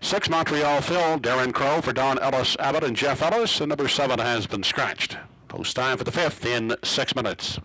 S1: 6 Montreal Phil, Darren Crow for Don Ellis Abbott and Jeff Ellis, and number 7 has been scratched. Post time for the 5th in 6 minutes.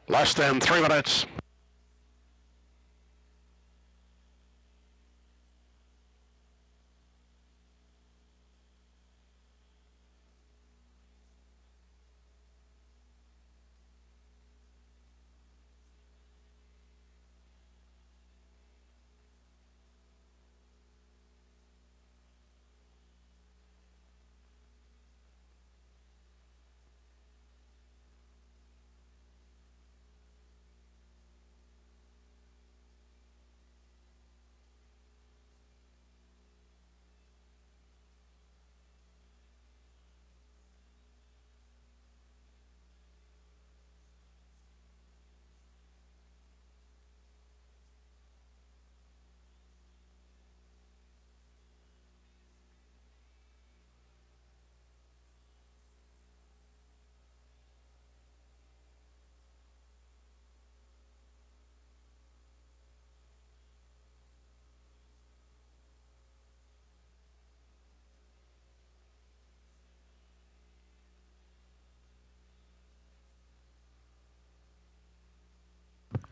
S1: Less than 3 minutes.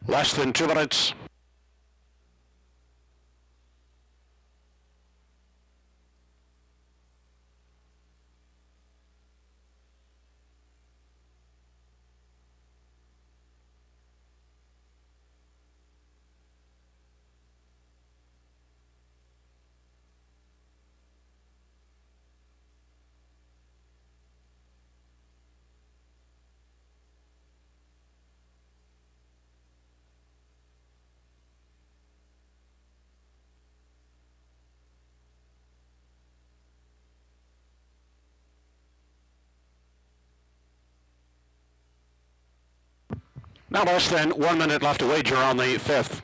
S1: Less than 2 minutes. Now less than 1 minute left to wager on the 5th.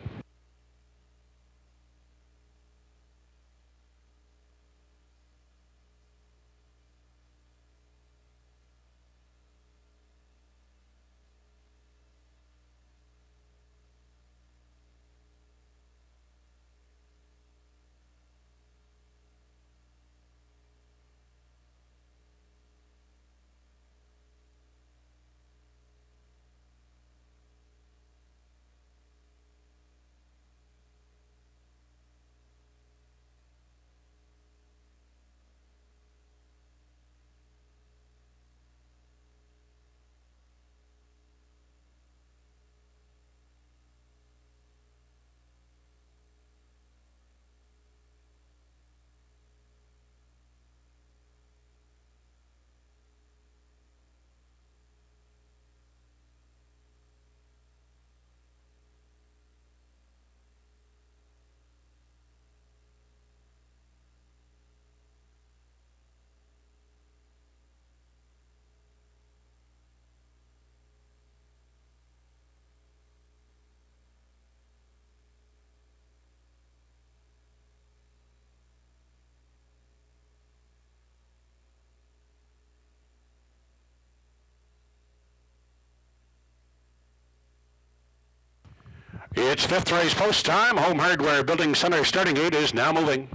S1: It's 5th race post time. Home Hardware Building Center starting gate is now moving.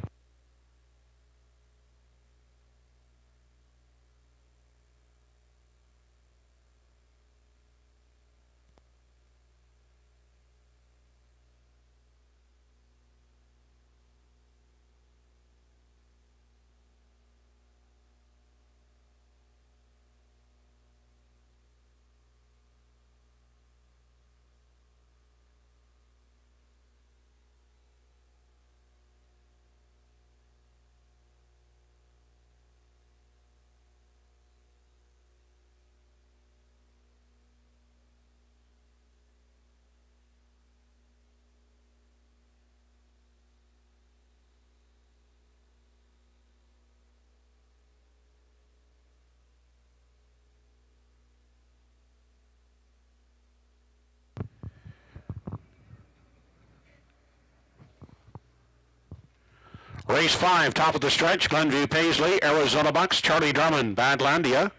S1: Race 5, top of the stretch, Glenview Paisley, Arizona Bucks, Charlie Drummond, Badlandia,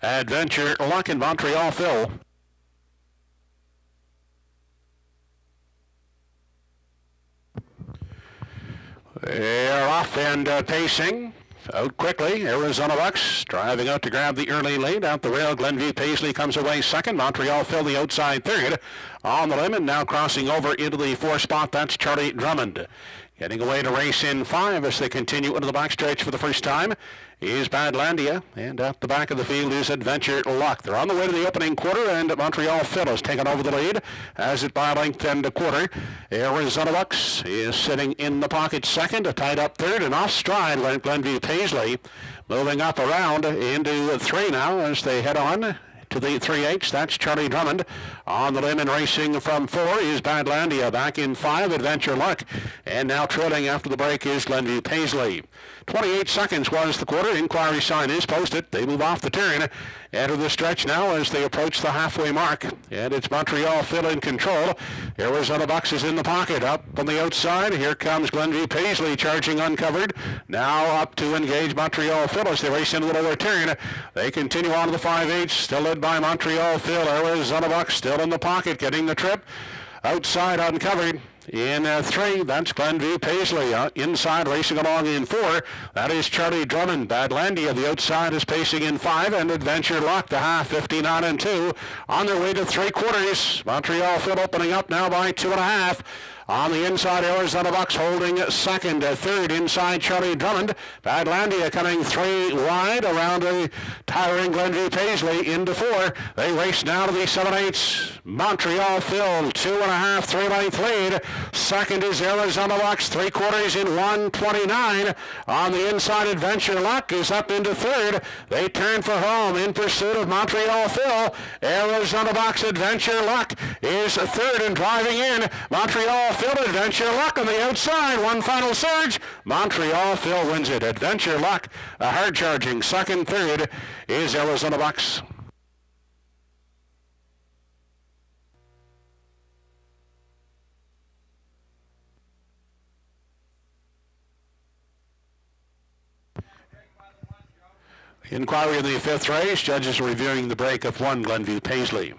S1: Adventure Luck in Montreal Phil. They're off and pacing. Out quickly, Arizona Bucks driving out to grab the early lead. Out the rail, Glenview Paisley comes away second. Montreal Phil the outside third. On the limit, now crossing over into the fourth spot, that's Charlie Drummond. Getting away to race in 5 as they continue into the backstretch for the first time is Badlandia, and at the back of the field is Adventure Luck. They're on the way to the opening quarter, and Montreal Phil has taken over the lead, as it by a length and a quarter. Arizona Bucks is sitting in the pocket second, tied up third, and off stride Glenview Paisley, moving up around into 3 now as they head on to the 3/8. That's Charlie Drummond. On the limb and racing from 4 is Badlandia. Back in 5, Adventure Luck. And now trailing after the break is Glenview Paisley. 28 seconds was the quarter. Inquiry sign is posted. They move off the turn. Enter the stretch now as they approach the halfway mark. And it's Montreal Phil in control. Arizona Bucks is in the pocket. Up on the outside. Here comes Glenview Paisley charging uncovered. Now up to engage Montreal Phil as they race into the lower turn. They continue on to the 5/8. Still led by Montreal Phil. Arizona Bucks still in the pocket, getting the trip. Outside uncovered. In 3, that's Glenview Paisley. Inside racing along in 4, that is Charlie Drummond. Badlandia, the outside, is pacing in 5, and Adventure Luck, the half, 59 and 2. On their way to 3/4. Montreal Phil opening up now by 2.5. On the inside, Arizona Bucks holding second. Third inside, Charlie Drummond. Badlandia coming 3 wide around a tiring Glenview Paisley into 4. They race now to the 7/8. Montreal Phil, 2.5, 3-length lead. Second is Arizona Bucks, 3/4 in 1:29. On the inside, Adventure Luck is up into 3rd. They turn for home in pursuit of Montreal Phil. Arizona Bucks, Adventure Luck is 3rd and driving in. Montreal Phil, Adventure Luck on the outside. One final surge. Montreal Phil wins it. Adventure Luck, a hard charging second. Third is Arizona Bucks. Inquiry in the 5th race. Judges are reviewing the break of 1, Glenview Paisley.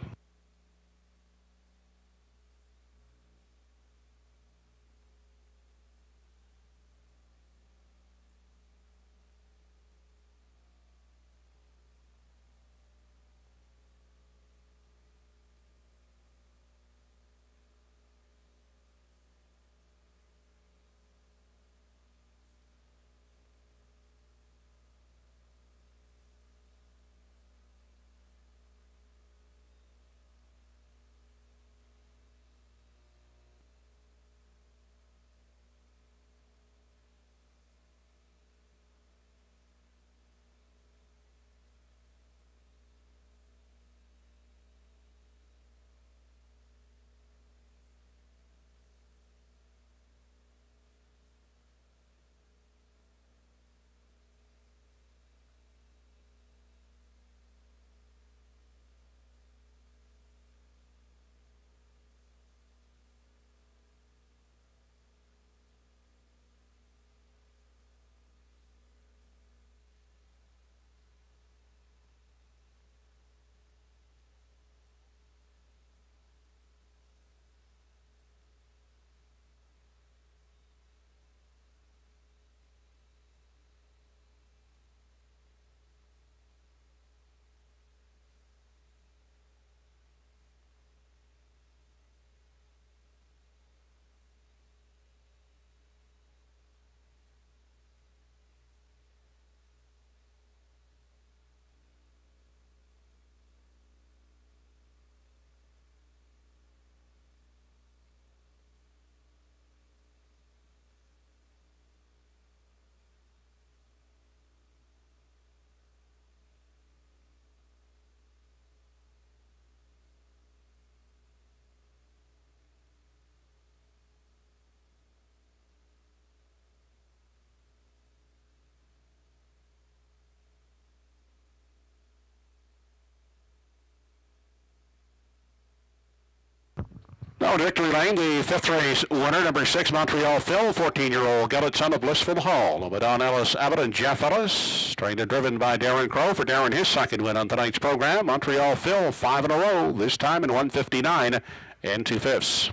S1: Now, Victory Lane, the 5th race winner, number 6, Montreal Phil, 14-year-old Gellert, son of Blissful Hall. With Don Ellis Abbott and Jeff Ellis, trained and driven by Darren Crow. For Darren, his second win on tonight's program. Montreal Phil, 5 in a row, this time in 1:59 2/5.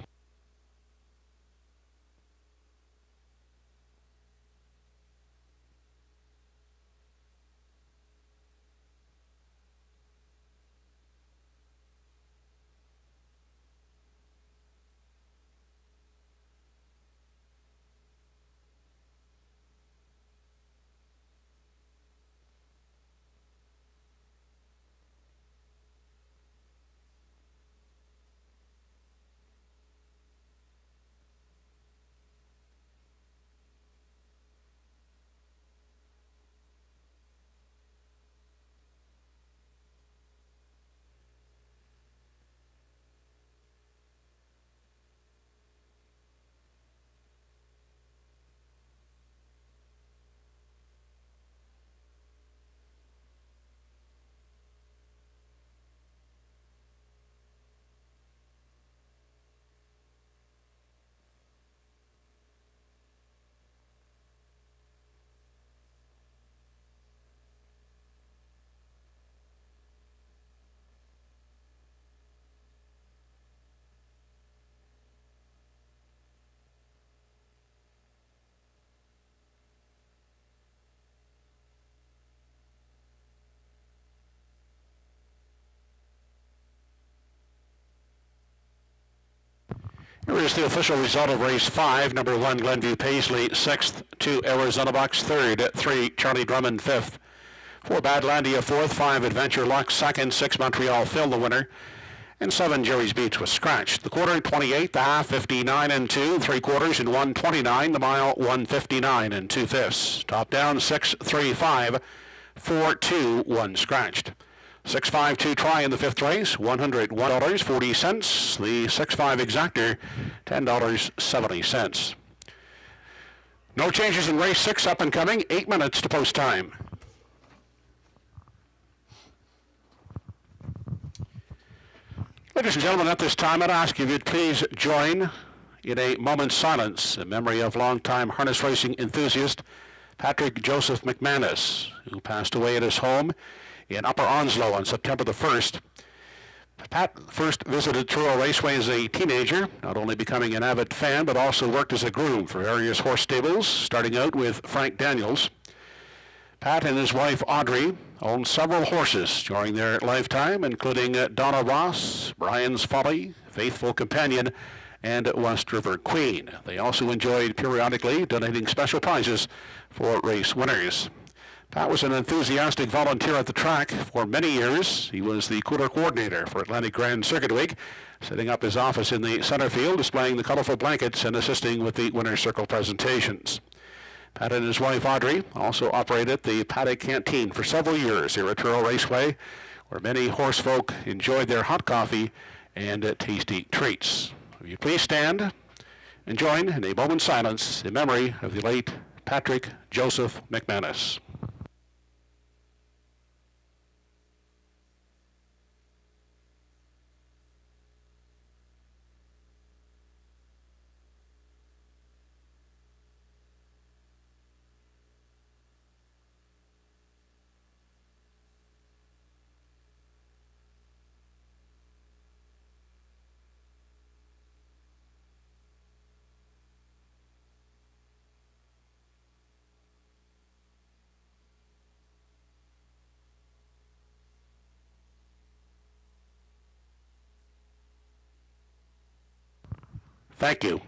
S1: Here is the official result of race 5. Number 1, Glenview Paisley, 6th. 2, Arizona Bucks, 3rd. 3, Charlie Drummond, 5th. 4, Badlandia, 4th. 5, Adventure Luck, 2nd. 6, Montreal Phil, the winner. And 7, Jerry's Beach was scratched. The quarter, 28. The half, 59 and 2. 3/4 in 129. The mile, 159 and 2/5. Top down, 6-3-5. 4-2, 1 scratched. 6.52 try in the 5th race, $101.40. The 6.5 exactor, $10.70. No changes in race 6 up and coming, 8 minutes to post time. Ladies and gentlemen, at this time I'd ask you if you'd please join in a moment's silence in memory of longtime harness racing enthusiast Patrick Joseph McManus, who passed away at his home in Upper Onslow on September the 1st. Pat first visited Truro Raceway as a teenager, not only becoming an avid fan, but also worked as a groom for various horse stables, starting out with Frank Daniels. Pat and his wife Audrey owned several horses during their lifetime, including Donna Ross, Brian's Folly, Faithful Companion, and West River Queen. They also enjoyed periodically donating special prizes for race winners. Pat was an enthusiastic volunteer at the track for many years. He was the cooler coordinator for Atlantic Grand Circuit Week, setting up his office in the center field, displaying the colorful blankets and assisting with the Winner's Circle presentations. Pat and his wife Audrey also operated the Paddock Canteen for several years here at Truro Raceway, where many horse folk enjoyed their hot coffee and tasty treats. Will you please stand and join in a moment's silence in memory of the late Patrick Joseph McManus. Thank you.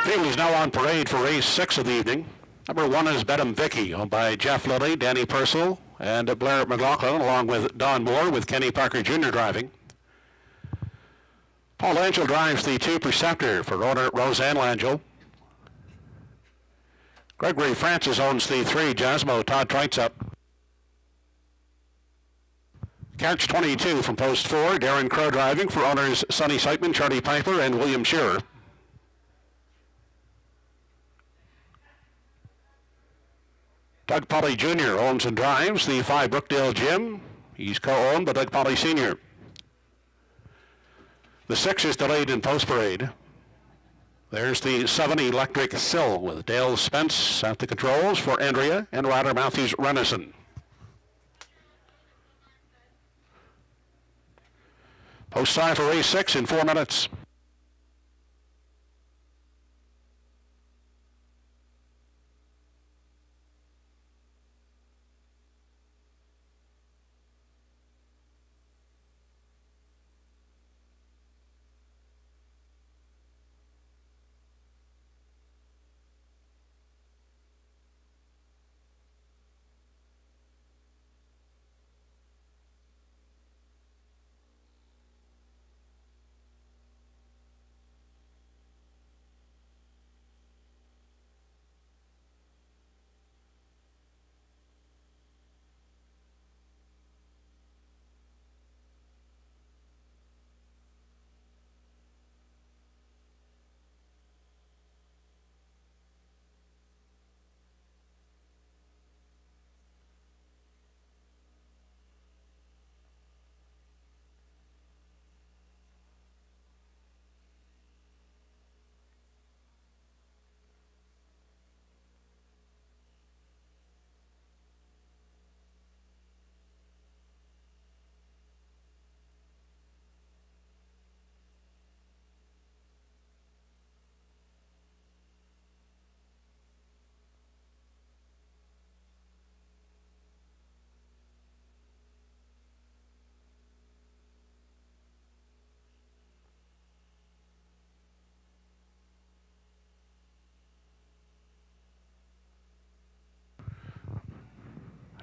S1: Field is now on parade for race 6 of the evening. Number 1 is Bedham Vicky, owned by Jeff Lilly, Danny Purcell, and Blair McLaughlin, along with Don Moore, with Kenny Parker Jr. driving. Paul Langell drives the 2 Preceptor for owner Roseanne Langell. Gregory Francis owns the 3 Jasmo, Todd Treitzup. Catch 22 from post 4, Darren Crow driving for owners Sonny Seitman, Charlie Piper, and William Shearer. Doug Polly Jr. owns and drives the 5 Brookdale Gym. He's co-owned by Doug Polly Sr. The 6 is delayed in post-parade. There's the 7 Electric Sill with Dale Spence at the controls for Andrea and Ryder Matthews Renison. Post time for race 6 in 4 minutes.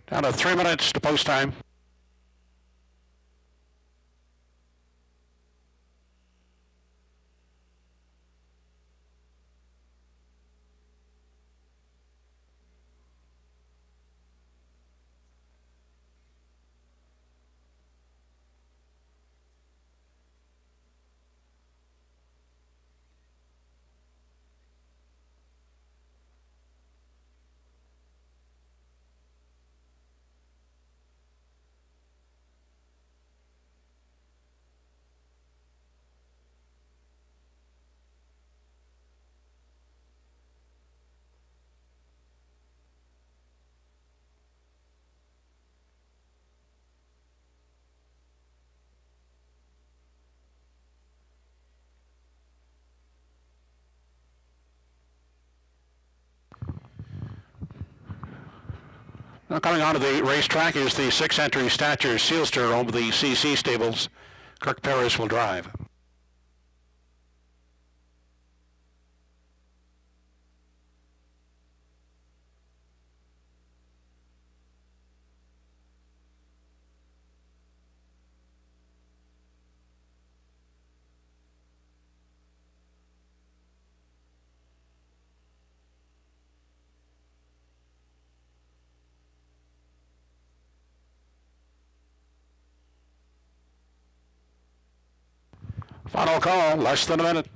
S1: Down to 3 minutes to post time. Now coming onto the racetrack is the 6-entry Stature Sealster over the CC stables. Kirk Paris will drive. Final call, less than a minute.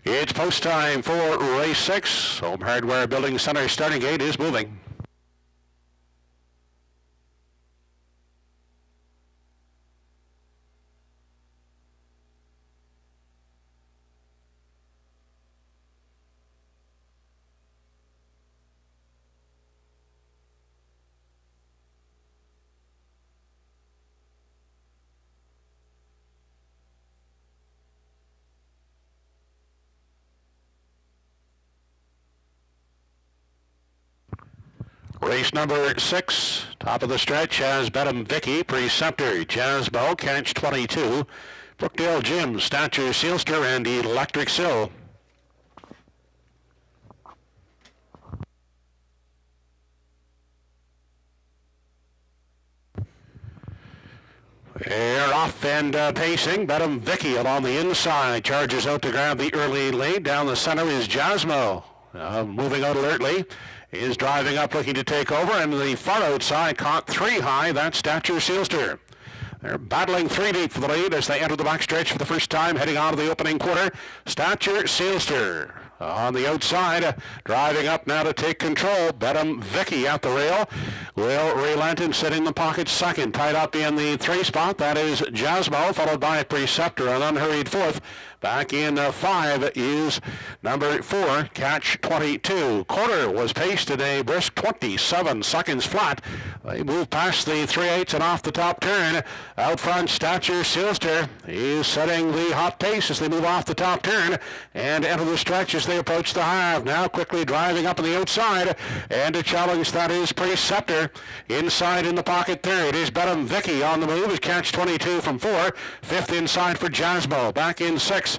S1: It's post time for race 6. Home Hardware Building Center starting gate is moving. Race number 6, top of the stretch has Bedham Vicky, Preceptor, Jazzbo, Catch 22, Brookdale Jim, Stature Sealster, and Electric Sill. They're off and pacing. Bedham Vicky along the inside. Charges out to grab the early lead. Down the center is Jasmo. Moving out alertly. Is driving up looking to take over. And the far outside caught 3 high. That's Stature Sealster. They're battling 3 deep for the lead as they enter the backstretch for the first time, heading on to the opening quarter. Stature Sealster on the outside, driving up now to take control. Bedham Vicky at the rail. Will relent and sit in the pocket second. Tied up in the 3 spot, that is Jasmo, followed by Preceptor, an unhurried 4th. Back in 5 is number 4, Catch 22. Quarter was paced at a brisk 27 seconds flat. They move past the 3/8 and off the top turn. Out front, Stature Sealster is setting the hot pace as they move off the top turn and enter the stretch as they approach the half. Now quickly driving up on the outside, and a challenge, that is Preceptor. Inside in the pocket third is Bedham Vicky on the move as Catch 22 from 4. 5th inside for Jasmo. Back in 6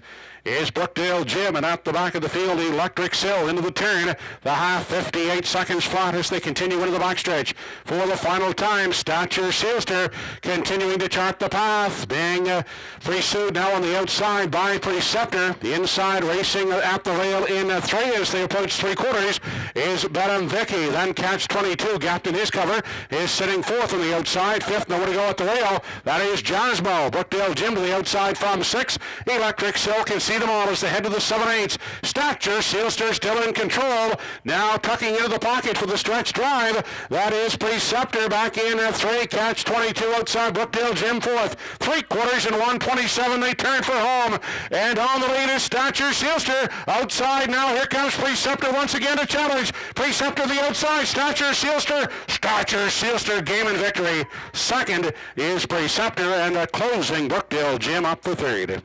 S1: is Brookdale Jim, and at the back of the field, Electric Sill into the turn. The half, 58 seconds flat as they continue into the backstretch. For the final time, Stature Sealster continuing to chart the path, being pursued now on the outside by Preceptor. The inside racing at the rail in 3 as they approach 3/4 is Bedham Vicky. Then Catch 22, gapped in his cover, is sitting 4th on the outside. 5th, nowhere to go at the rail. That is Jasmo. Brookdale Jim to the outside from 6. Electric Sill can see them all as they head to the 7/8. Stature Sealster still in control. Now tucking into the pocket for the stretch drive. That is Preceptor back in at 3. Catch 22 outside. Brookdale Jim 4th. 3/4 and 1:27. They turn for home. And on the lead is Stature Sealster. Outside now. Here comes Preceptor once again to challenge. Preceptor the outside. Stature Sealster. Stature Sealster game and victory. Second is Preceptor, and closing Brookdale Jim up for 3rd.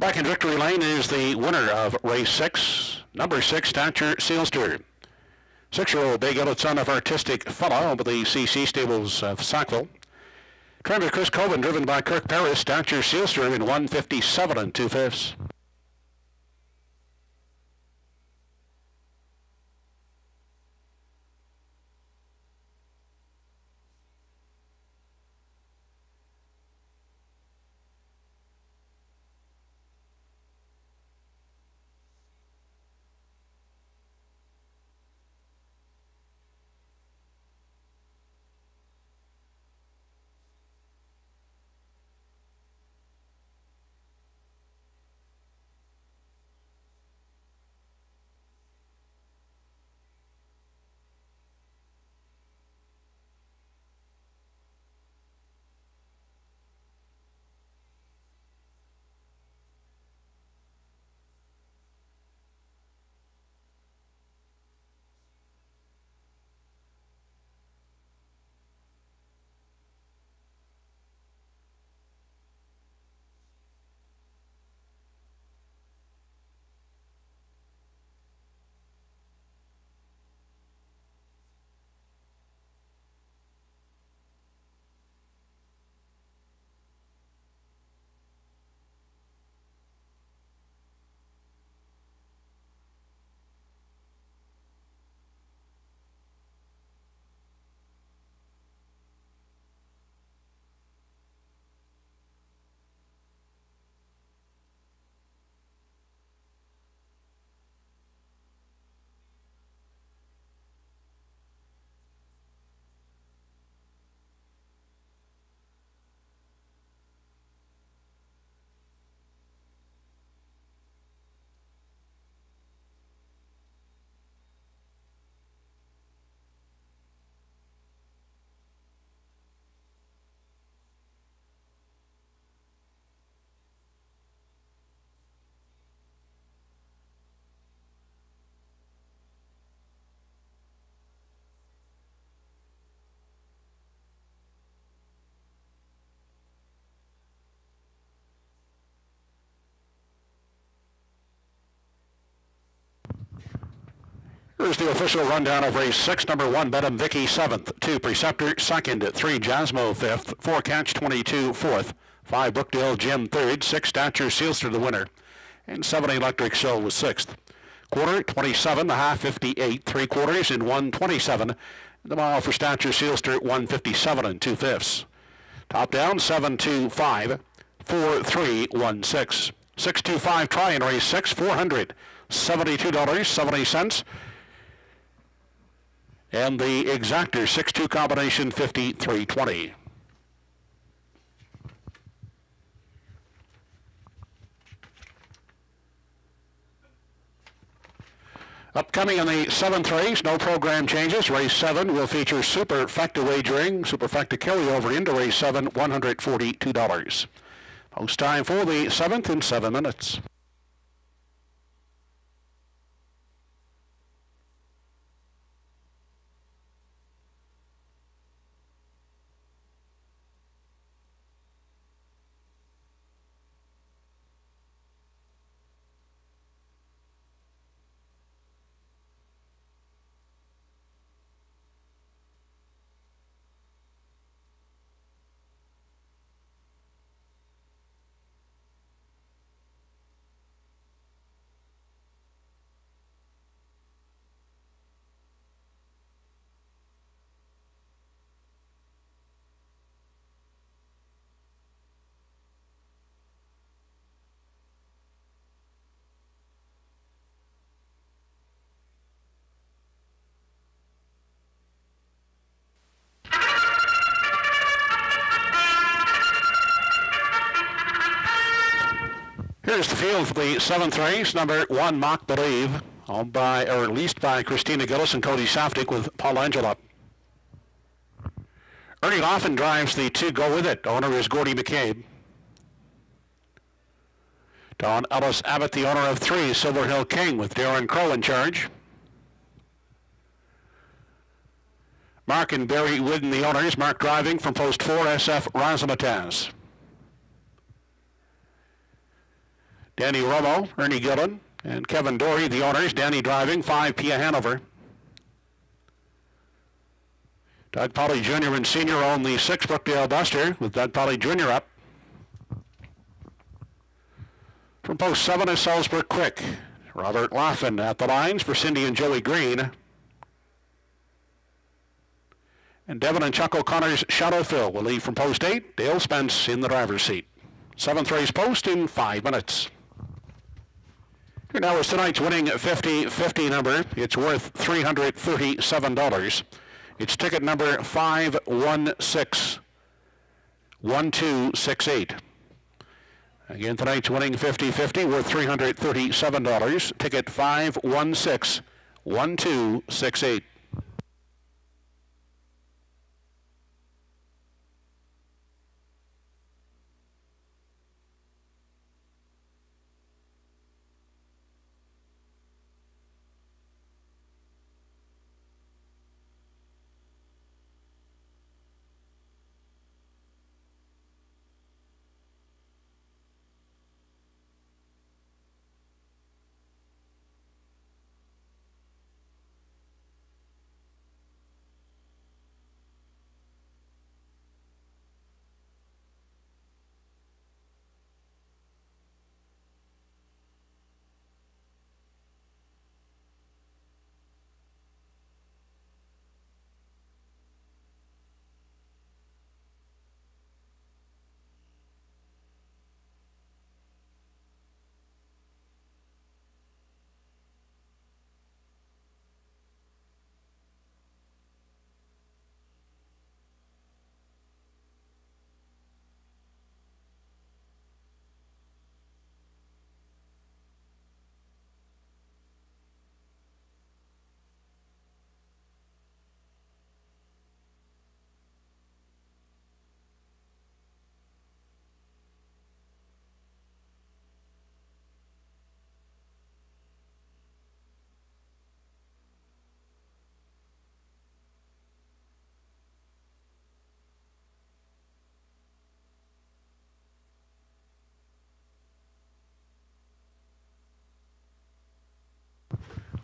S1: Back in victory lane is the winner of race 6, number 6, Stature Sealster. 6-year-old Big Illet son of Artistic Fellow with the CC Stables of Sackville. Trimmed Chris Coven, driven by Kirk Paris. Stature Sealster in 157 2/5. Here's the official rundown of race 6. Number 1, Bedham Vicky 7th, 2 Preceptor 2nd, 3 Jasmo 5th, 4 Catch 22 4th, 5 Brookdale Jim 3rd, 6 Stature Sealster the winner, and 7 Electric Show was 6th. Quarter 27, the half 58, 3 quarters in 127. The mile for Stature Sealster 157 2/5. Top down 725 4316. 625 try in race 6, $472.70. And the exactor 6-2 combination 5320. Upcoming in the 7th race, no program changes. Race 7 will feature Superfecta wagering. Superfecta carryover into race 7, $142. Post time for the 7th in 7 minutes. Here's the field for the 7th race. Number 1, Mock Believe, owned by, or leased by Christina Gillis and Cody Saftik with Paul Angela. Ernie Laughlin drives the 2 Go With It. Owner is Gordy McCabe. Don Ellis Abbott, the owner of 3, Silver Hill King, with Darren Crow in charge. Mark and Barry Whidden, the owners. Mark driving from post 4, SF Razzmatazz. Danny Romo, Ernie Gillen, and Kevin Dory, the owners. Danny driving, 5 Pia Hanover. Doug Polly Jr. and Sr. own the 6 Brookdale Buster with Doug Polly Jr. up. From post 7 is Salzburg Quick. Robert Laughlin at the lines for Cindy and Joey Green. And Devin and Chuck O'Connor's Shadow Phil will lead from post 8. Dale Spence in the driver's seat. 7th race post in 5 minutes. Here now is tonight's winning 50-50 number. It's worth $337. It's ticket number 5161268. Again, tonight's winning 50-50 worth $337. Ticket 5161268.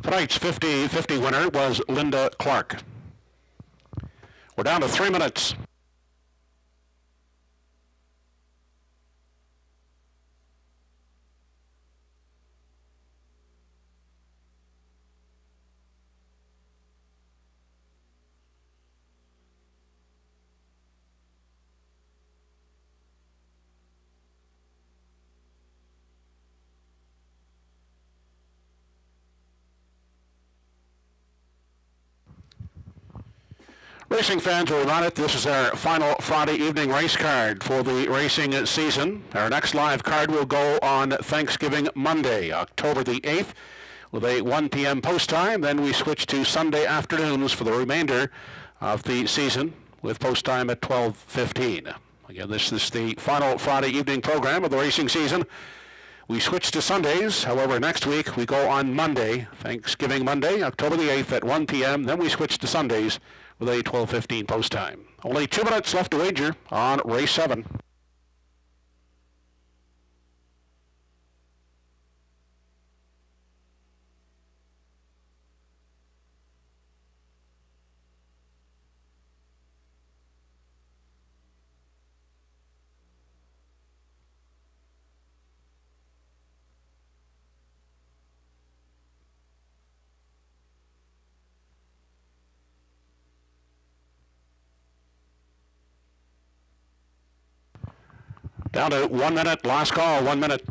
S1: Tonight's 50-50 winner was Linda Clark. We're down to 3 minutes. Racing fans will run it. This is our final Friday evening race card for the racing season. Our next live card will go on Thanksgiving Monday, October the 8th, with a 1 p.m. post time. Then we switch to Sunday afternoons for the remainder of the season with post time at 12:15. Again, this is the final Friday evening program of the racing season. We switch to Sundays. However, next week we go on Monday, Thanksgiving Monday, October the 8th at 1 p.m. Then we switch to Sundays with a 12:15 post time. Only 2 minutes left to wager on race 7. Down to 1 minute, last call, 1 minute.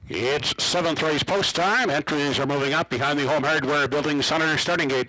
S1: It's 7th race post time. Entries are moving up behind the Home Hardware Building Center starting gate.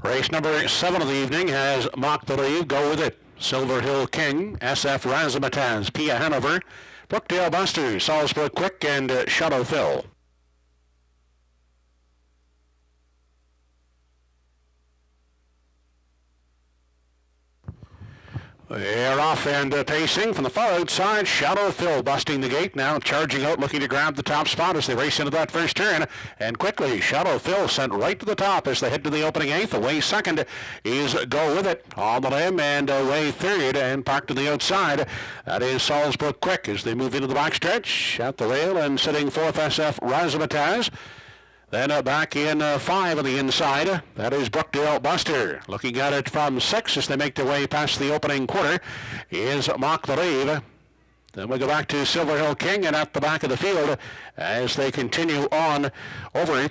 S1: Race number 7 of the evening has Mock Believe, Go With It, Silver Hill King, SF Razzmatazz, Pia Hanover, Brookdale Buster, Salzburg Quick, and Shadow Phil. They're off and pacing from the far outside. Shadow Phil busting the gate, now charging out, looking to grab the top spot as they race into that first turn. And quickly, Shadow Phil sent right to the top as they head to the opening eighth. Away second is Go With It on the limb, and away third and parked to the outside. That is Salzburg Quick as they move into the backstretch at the rail, and sitting fourth SF Razzmatazz. Then back in 5 on the inside, that is Brookdale Buster. Looking at it from 6 as they make their way past the opening quarter is Mock Believe. Then we go back to Silver Hill King, and at the back of the field as they continue on over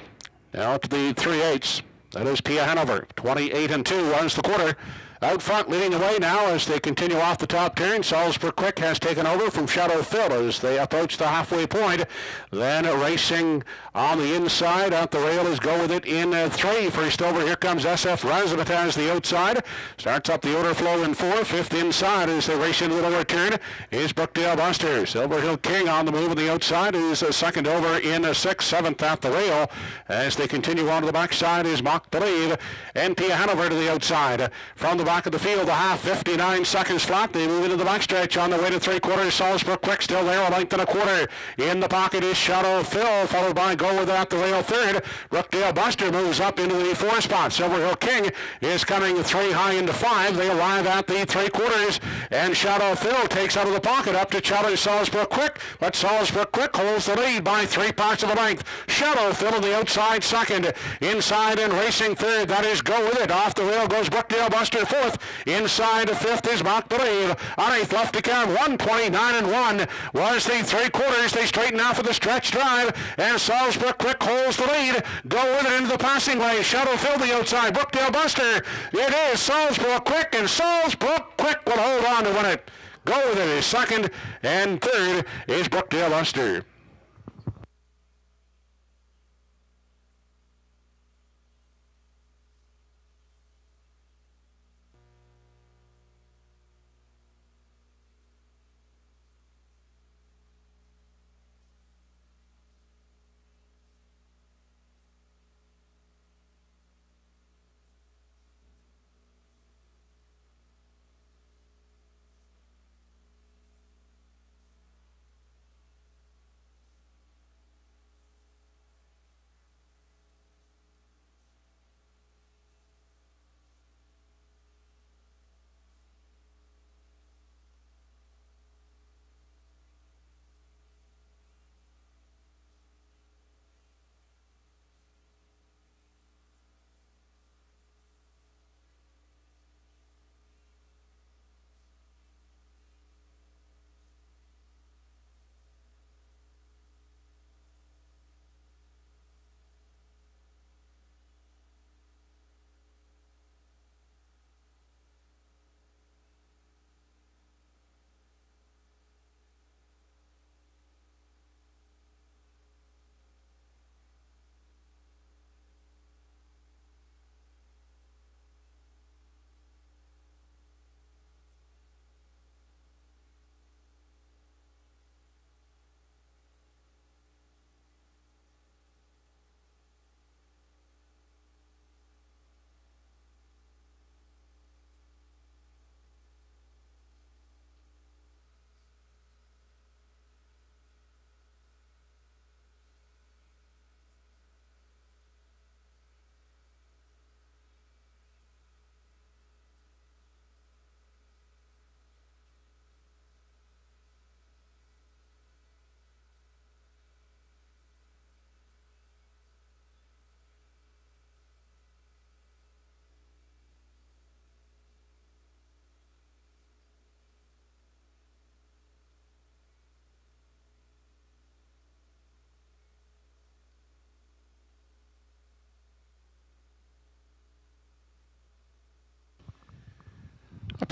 S1: now to the 3/8. That is Pia Hanover. 28-2 runs the quarter. Out front, leading the way now as they continue off the top turn. Salzburg Quick has taken over from Shadow Phil as they approach the halfway point. Then racing on the inside at the rail is Go With It in 3. First over, here comes SF Razzmatazz the outside. Starts up the outer flow in 4. Fifth inside as they race into the lower turn is Brookdale Buster. Silver Hill King on the move on the outside is second over in 6. Seventh at the rail as they continue on to the backside is Mock Believe. And Pia Hanover to the outside. From the back of the field, the half, 59 seconds flat. They move into the backstretch on the way to 3/4. Salzburg Quick still there, a length and a quarter. In the pocket is Shadow Phil, followed by Go With It at the rail third. Brookdale Buster moves up into the 4 spot. Silver Hill King is coming 3 high into 5. They arrive at the 3/4, and Shadow Phil takes out of the pocket up to challenge Salzburg Quick, but Salzburg Quick holds the lead by 3 parts of a length. Shadow Phil on the outside second. Inside and racing third, that is Go With It. Off the rail goes Brookdale Buster fourth. Inside fifth is Mock Believe. On eighth left to come, 1:29.1 was the 3/4. They straighten out for the stretch drive, and Salzburg Quick holds the lead. Go With It into the passing lane. Shadow Phil the outside. Brookdale Buster. It is Salzburg Quick, and Salzburg Quick will hold on to win it. Go With It is second, and third is Brookdale Buster.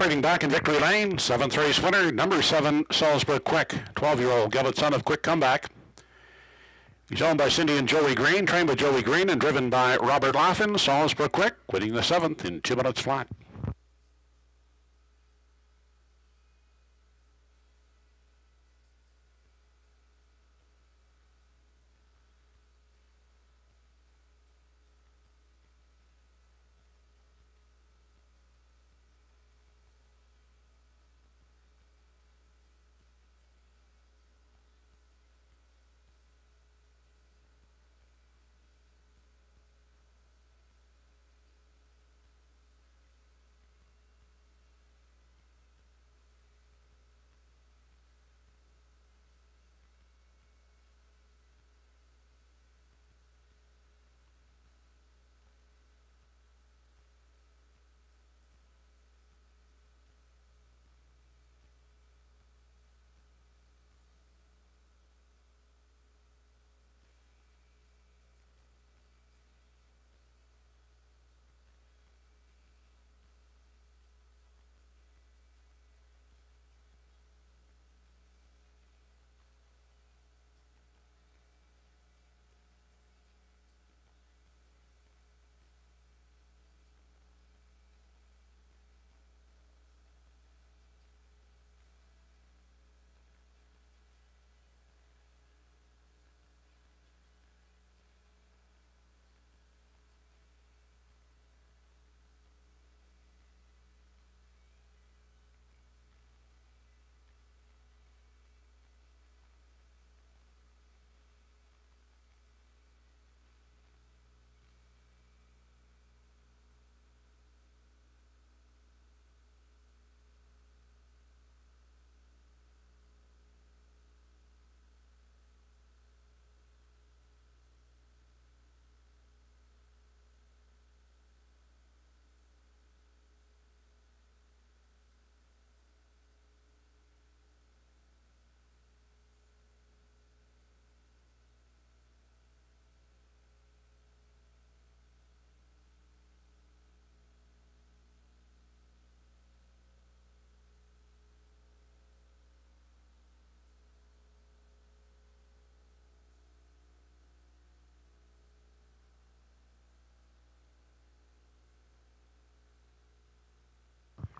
S1: Operating back in victory lane, 7th race winner, number 7, Salisbury Quick, 12-year-old gelded son of Quick Comeback. He's owned by Cindy and Joey Green, trained by Joey Green, and driven by Robert Laughlin. Salisbury Quick, winning the 7th in 2 minutes flat.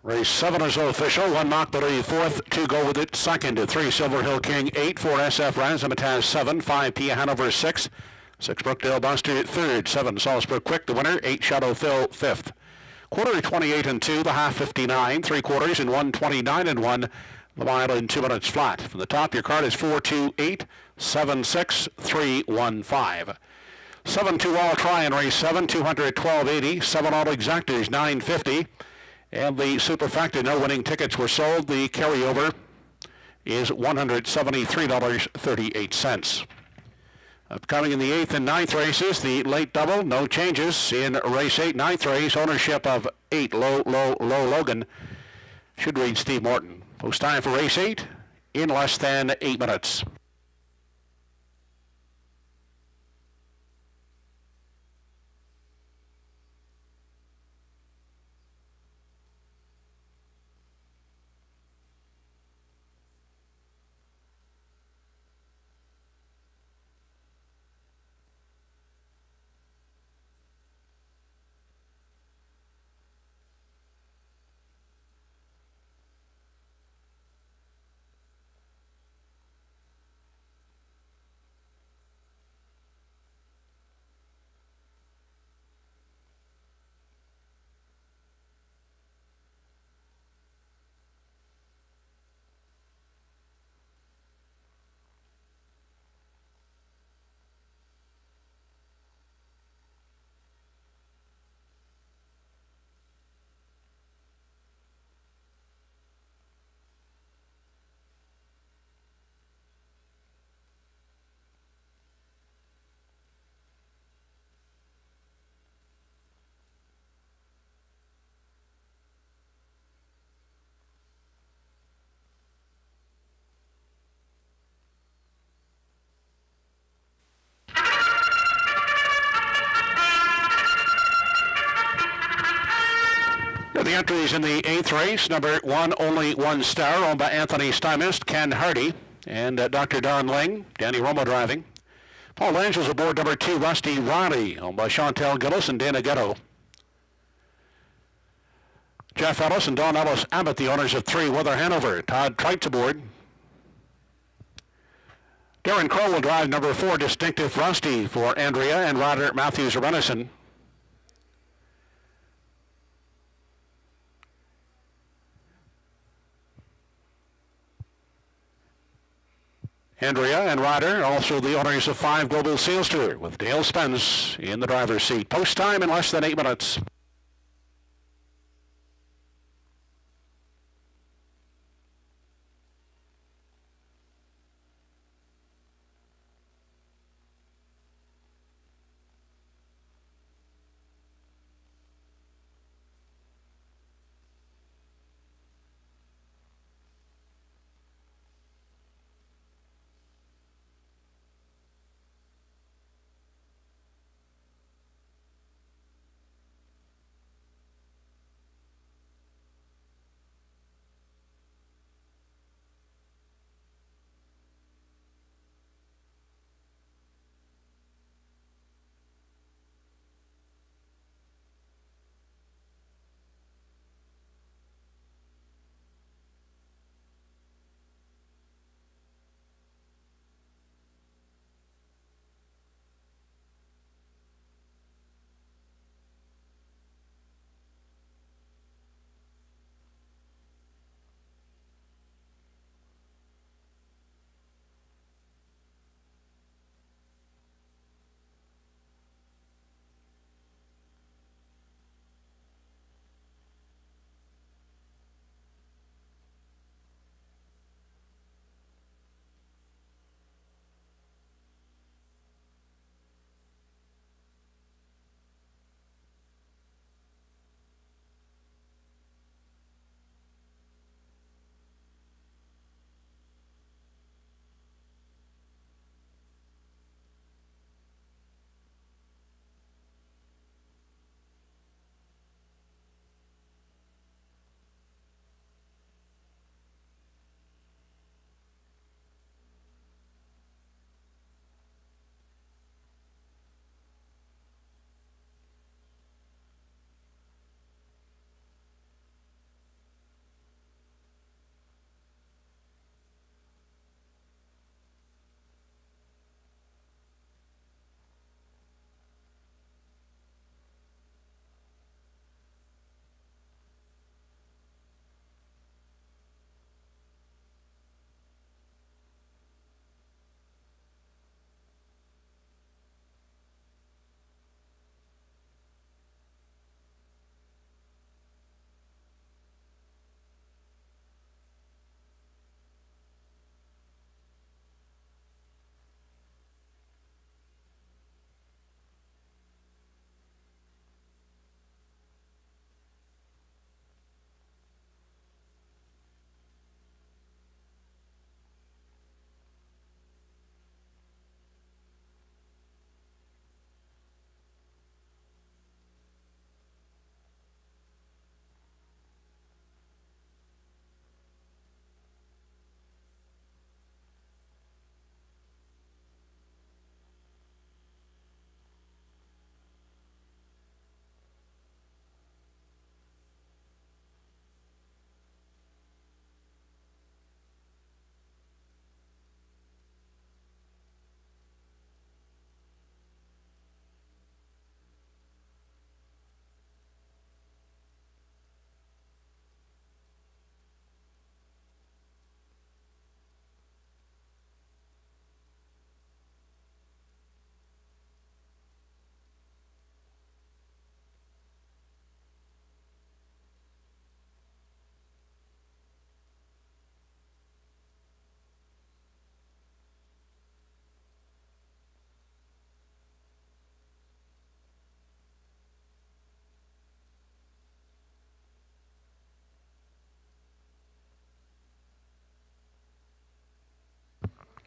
S1: Race 7 is official. 1 Knockberry 4th, 2 Go With It 2nd, 3 Silver Hill King 8, 4 SF Razzmatazz 7, 5 Pia Hanover 6, 6 Brookdale Buster 3rd, 7 Salisbury Quick the winner, 8 Shadow Phil 5th. Quarter 28 and 2, the half 59, 3 quarters in 129 and 1, the mile in 2 minutes flat. From the top, your card is 428-76315. 7-2 all try in race 7, 212.80, 7 all exactors 950. And the superfecta no winning tickets were sold. The carryover is $173.38. Upcoming in the 8th and 9th races, the late double, no changes in race 8, 9th race, ownership of 8 Low Logan. Should read Steve Morton. Post time for race 8 in less than 8 minutes. the entries in the 8th race, number 1, Only One Star, owned by Anthony Stymist, Ken Hardy, and Dr. Don Ling, Danny Romo driving. Paul Angels aboard number 2, Rusty Riley, owned by Chantel Gillis and Dana Ghetto. Jeff Ellis and Don Ellis Abbott, the owners of 3, Weather Hanover. Todd Treitz aboard. Darren Crow will drive number 4, Distinctive Rusty, for Andrea and rider Matthews Renison. Andrea and rider, also the owners of 5 Global Sales Tour, with Dale Spence in the driver's seat. Post time in less than 8 minutes.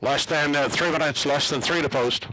S1: Less than 3 minutes, less than 3 to post.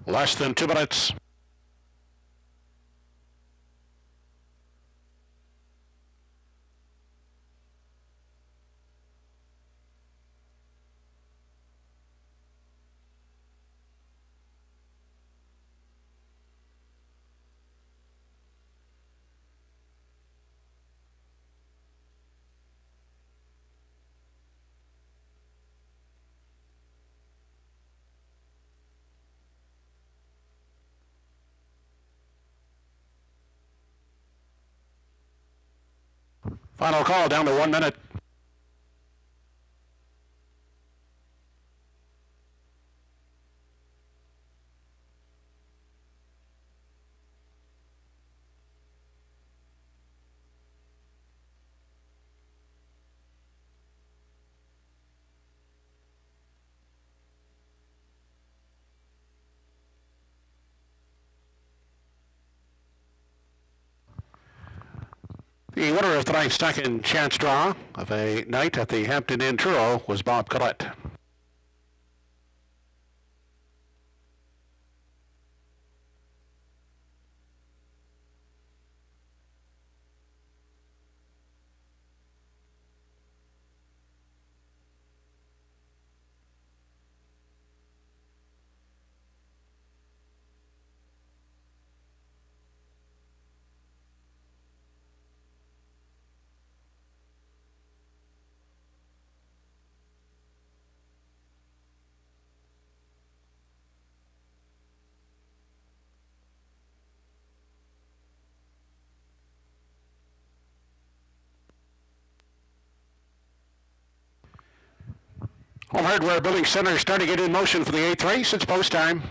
S1: Less than 2 minutes. Final call down to 1 minute. The winner of tonight's second chance draw of a night at the Hampton Inn Truro was Bob Collette. Home Hardware Building Center starting it in motion for the 8th race. It's post time.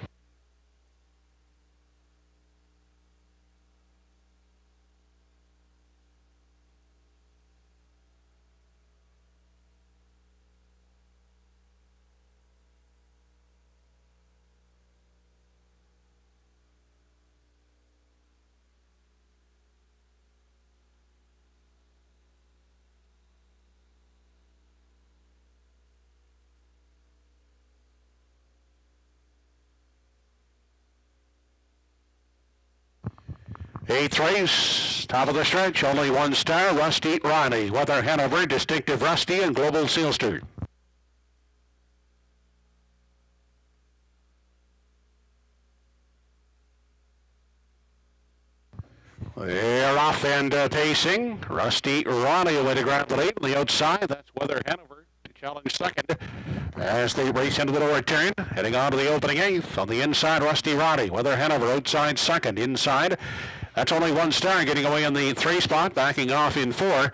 S1: Eighth race, top of the stretch, only 1 star, Rusty Ronnie, Weather Hanover, Distinctive Rusty, and Global Sealster. They're off and pacing. Rusty Ronnie away to grab the lead on the outside. That's Weather Hanover to challenge second as they race into the lower turn. Heading on to the opening 8th. On the inside, Rusty Ronnie. Weather Hanover outside second. Inside, that's only 1 star getting away in the 3 spot. Backing off in 4.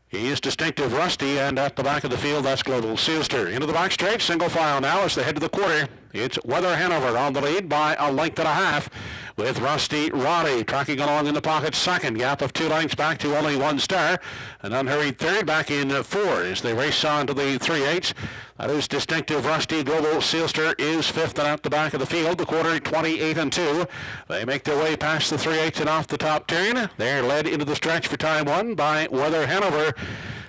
S1: He is Distinctive Rusty, and at the back of the field, that's Global Sealster. Into the back straight, single file now as they head to the quarter. It's Weather Hanover on the lead by a length and a half, with Rusty Ronnie tracking along in the pocket second. Gap of 2 lengths back to only 1 star. An unhurried third back in 4 as they race on to the 3/8. That is Distinctive Rusty. Global Sealster is 5th and at the back of the field. The quarter 28 and 2. They make their way past the 3/8 and off the top turn. They're led into the stretch for time 1 by Weather Hanover.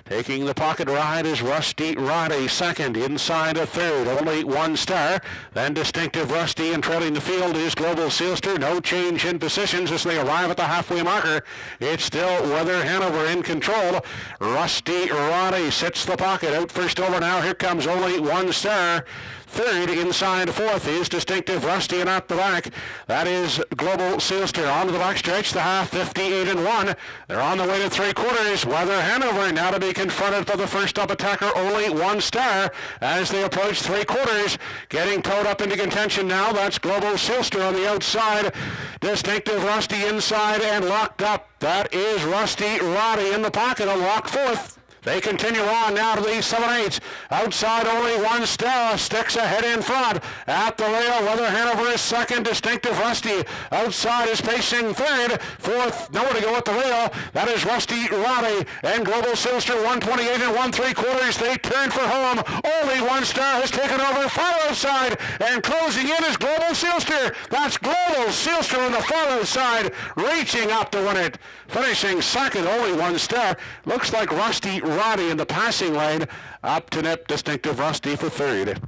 S1: Taking the pocket ride is Rusty Ronnie second, inside a third, only 1 star. Then Distinctive Rusty, and trailing the field is Global Sealster. No change in positions as they arrive at the halfway marker. It's still Weather Hanover in control. Rusty Ronnie sits the pocket, out first over now. Here comes only 1 star. Third, inside 4th is Distinctive Rusty, and at the back, that is Global Sealster. On to the back stretch, the half, 58 and 1. They're on the way to 3/4. Weather Hanover now to be confronted by the first up attacker, only 1 star as they approach 3/4. Getting towed up into contention now, that's Global Sealster on the outside. Distinctive Rusty inside and locked up. That is Rusty Ronnie in the pocket, a locked 4th. They continue on now to the 7/8. Outside only 1 star. Sticks ahead in front. At the rail, Weather Hanover is second. Distinctive Rusty outside is pacing third. 4th, nowhere to go at the rail. That is Rusty Ronnie and Global Sealster 128 and 1/3. They turn for home. Only 1 star has taken over far outside, and closing in is Global Sealster. That's Global Sealster on the far outside, reaching up to win it. Finishing second, only 1 star. Looks like Rusty Ronnie in the passing lane. Up to nip Distinctive Rusty for third.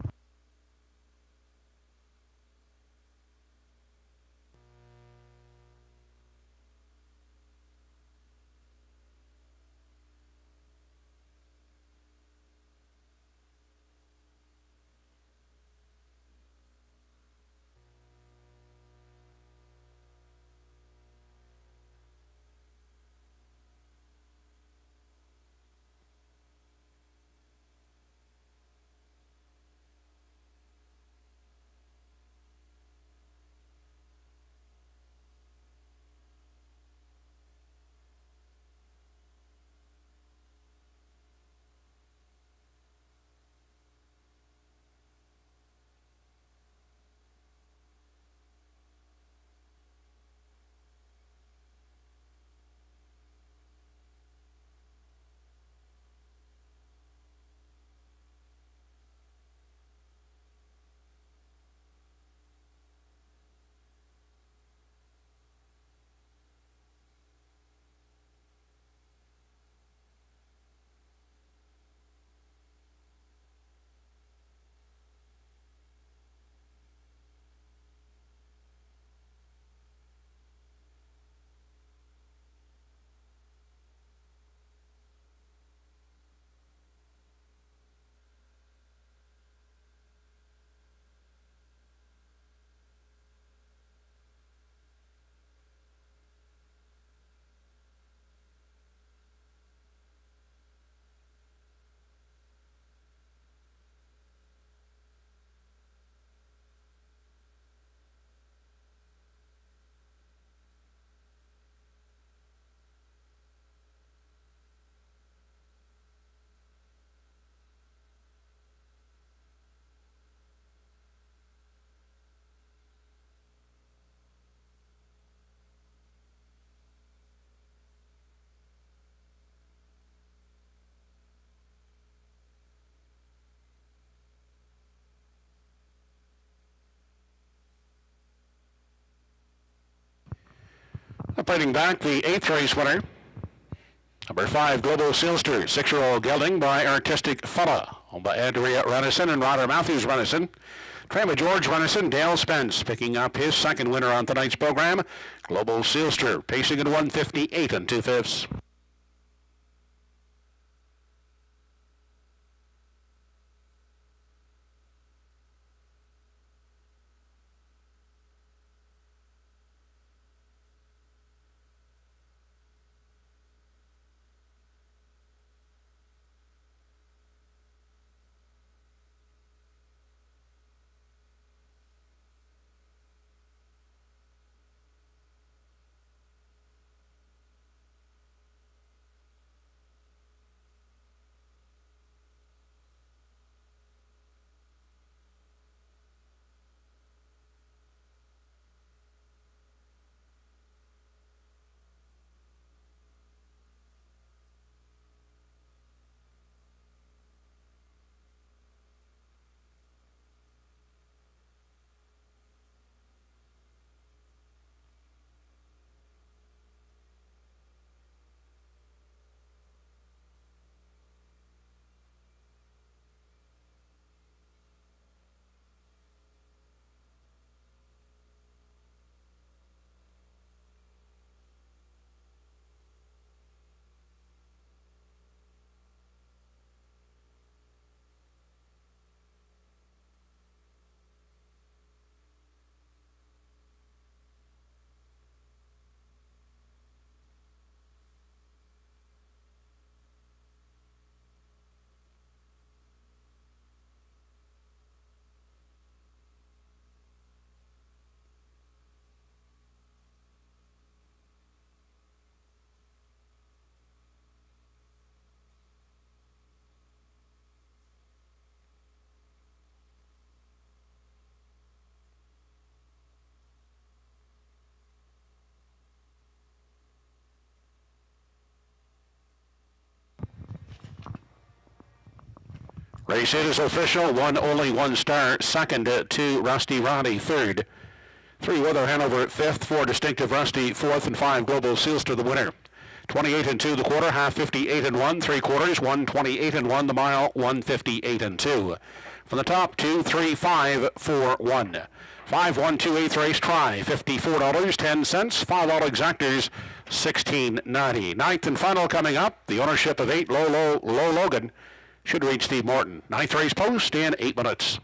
S1: Separating back, the 8th race winner. Number 5, Global Sealster, 6-year-old gelding by Artistic Fella, owned by Andrea Renison and Roger Matthews Renison. Trained by George Renison, Dale Spence picking up his second winner on tonight's program. Global Sealster pacing at 158 2/5. Race 8 is official. Only one star. Second to Rusty Roddy. Third. 3 Weather Hanover 5th. 4 Distinctive Rusty 4th. And 5 Global Sealster the winner. 28 2 the quarter. Half 58 1. 3/4. 128 1 the mile. 158 2. From the top 2 3 5 4 1. 5 1 2 8th race try. $54.10. $5 exactors. $16.90. Ninth and final coming up. The ownership of 8 Low Logan should reach Steve Morton. 9th race post in 8 minutes.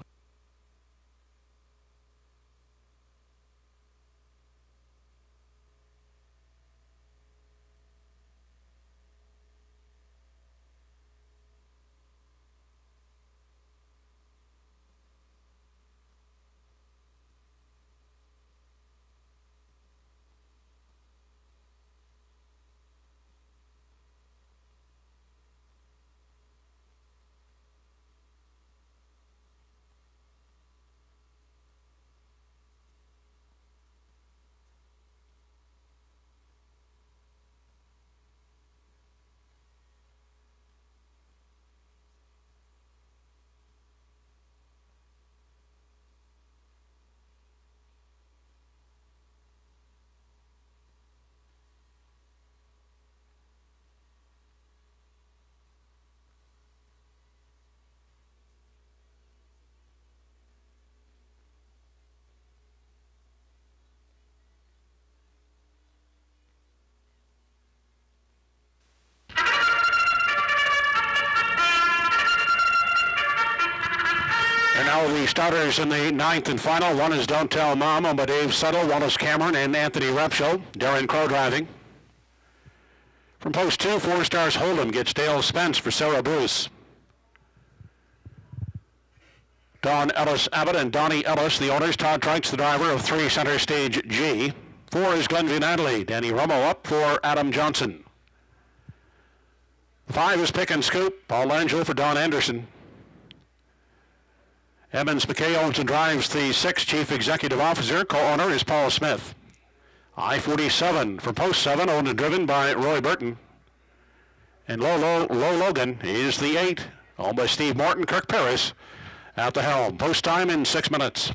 S1: And now the starters in the 9th and final. One is Don't Tell Mom, owned by Dave Settle, Wallace Cameron, and Anthony Repshow. Darren Crow driving. From post 2, 4 stars Hold'em gets Dale Spence for Sarah Bruce. Don Ellis Abbott and Donnie Ellis, the owners. Todd Trites, the driver of 3 Center Stage G. 4 is Glenview Natalie. Danny Romo up for Adam Johnson. 5 is Pick and Scoop. Paul Angelo for Don Anderson. Emmons McKay owns and drives the 6th Chief Executive Officer. Co-owner is Paul Smith. I-47 for post 7, owned and driven by Roy Burton. And Low Logan is the 8, owned by Steve Morton. Kirk Paris at the helm. Post time in 6 minutes.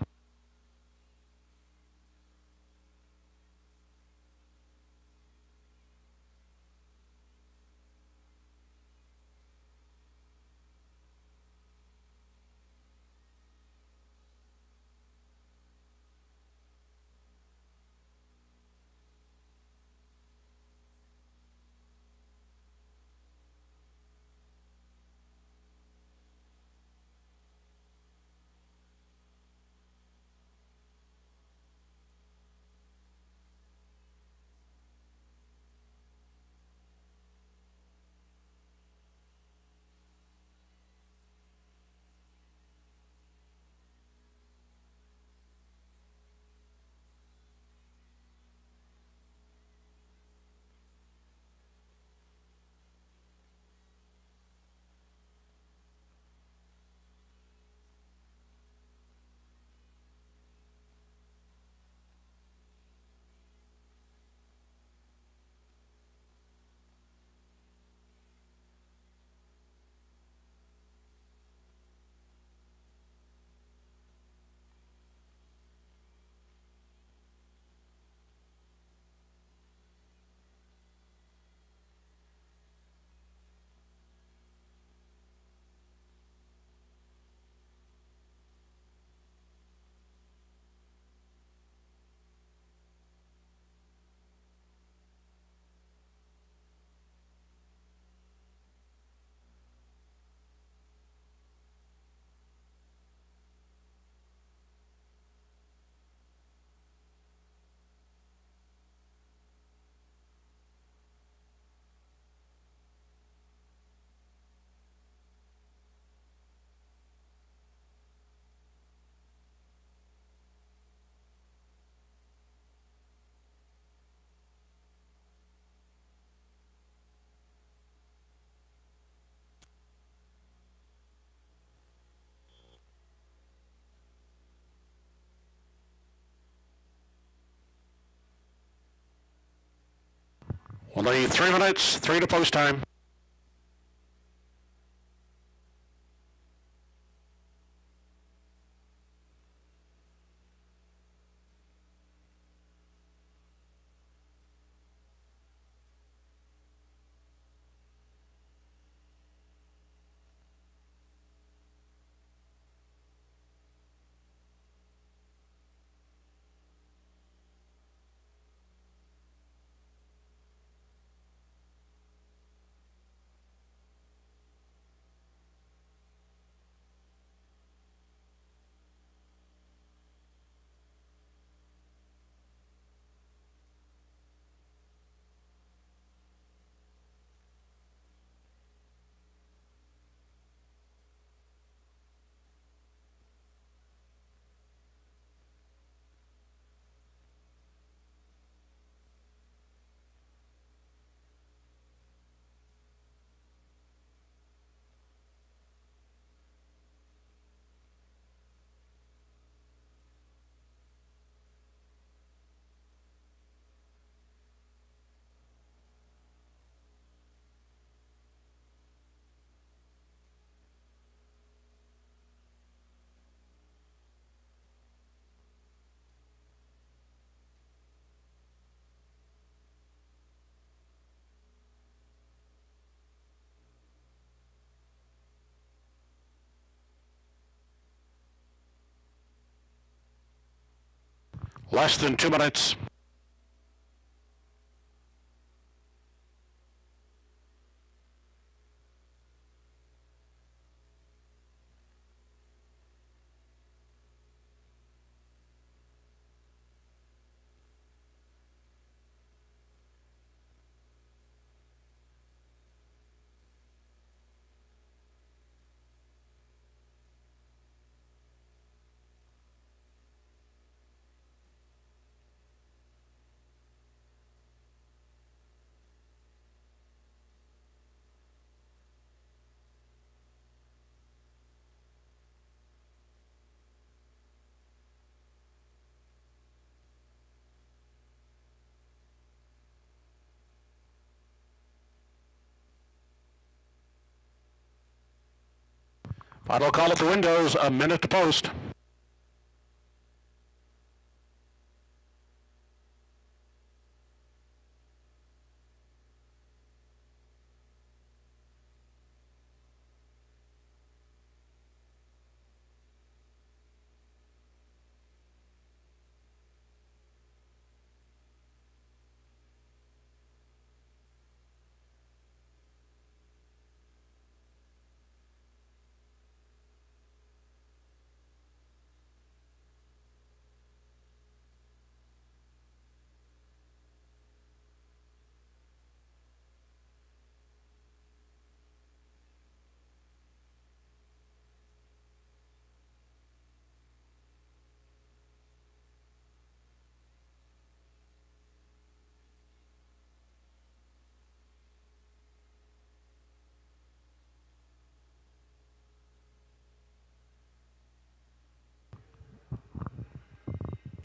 S1: Only 3 minutes, 3 to post time. Less than 2 minutes. Final call at the windows, a minute to post.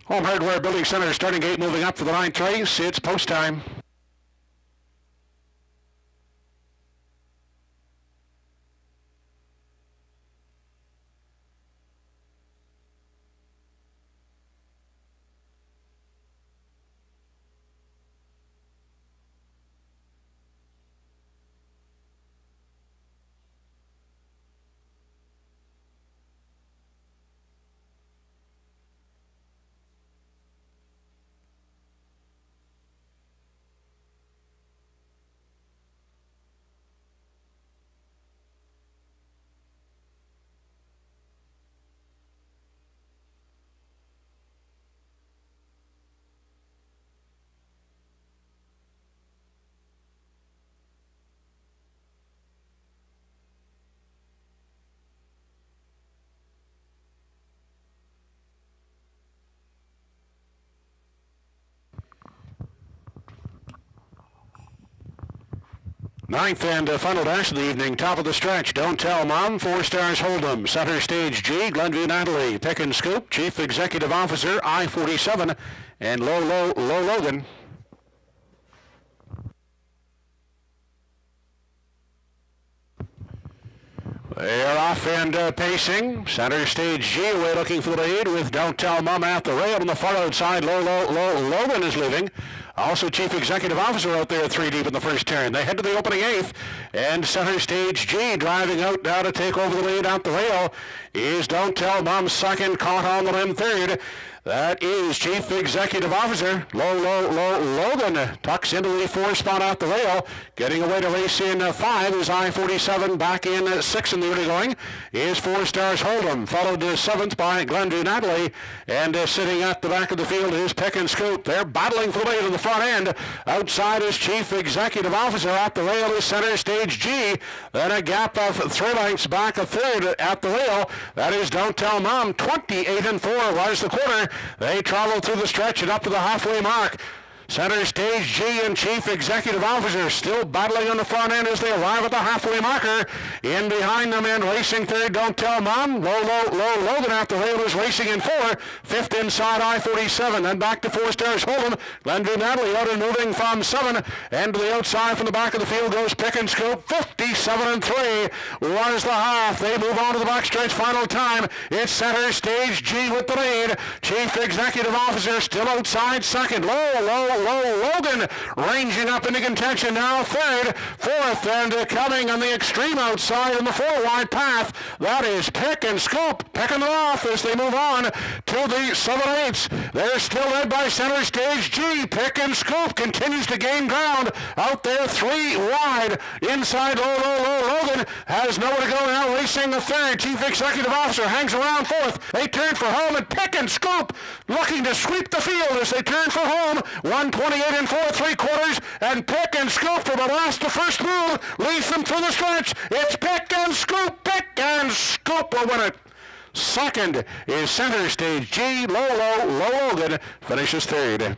S1: Home Hardware Building Center starting gate moving up for the 9th race. It's post time. Ninth and final dash of the evening, top of the stretch. Don't Tell Mom, 4 Stars Hold'em. Center Stage G, Glenview Natalie. Pick and Scoop, Chief Executive Officer, I-47, and Low Logan. They're off and pacing. Center Stage G away looking for the lead with Don't Tell Mom at the rail on the far outside. Logan is leaving. Also Chief Executive Officer out there 3 deep in the first turn. They head to the opening 8th, and Center Stage G driving out now to take over the lead out the rail is Don't Tell Mom second, caught on the limb third. That is Chief Executive Officer. Logan tucks into the 4 spot out the rail. Getting away to race in 5 is I-47 back in 6 in the early going. Is 4 Stars Hold'em, followed 7th by Glenview Natalie. And sitting at the back of the field is Pick and Scoop. They're battling for the lead in the front end. Outside is Chief Executive Officer. At the rail is Center Stage G. Then a gap of 3 lengths back a third at the rail. That is Don't Tell Mom. 28 and 4 was the quarter. They travel through the stretch and up to the halfway mark. Center Stage G and Chief Executive Officer still battling on the front end as they arrive at the halfway marker. In behind them and racing third, Don't Tell Mom. Logan at the rail is racing in 4. 5th inside I-47. Then back to 4 Stars Hold'em. Glenview Natalie out and moving from 7. And to the outside from the back of the field goes Pick and Scoop. 57 and 3 was the half. They move on to the backstretch final time. It's Center Stage G with the lead. Chief Executive Officer still outside second. Logan ranging up into contention now, third, fourth, and coming on the extreme outside in the 4-wide path. That is Pick and Scoop picking them off as they move on to the 7/8. They're still led by Center Stage G. Pick and Scoop continues to gain ground out there 3 wide. Inside Logan has nowhere to go now, racing the third. Chief Executive Officer hangs around 4th. They turn for home, and Pick and Scoop looking to sweep the field as they turn for home. 128 and 4 3/4, and Pick and Scoop for the last to first move leads them through the stretch. It's Pick and Scoop. Pick and Scoop will win it. Second is Center Stage G. Logan finishes third.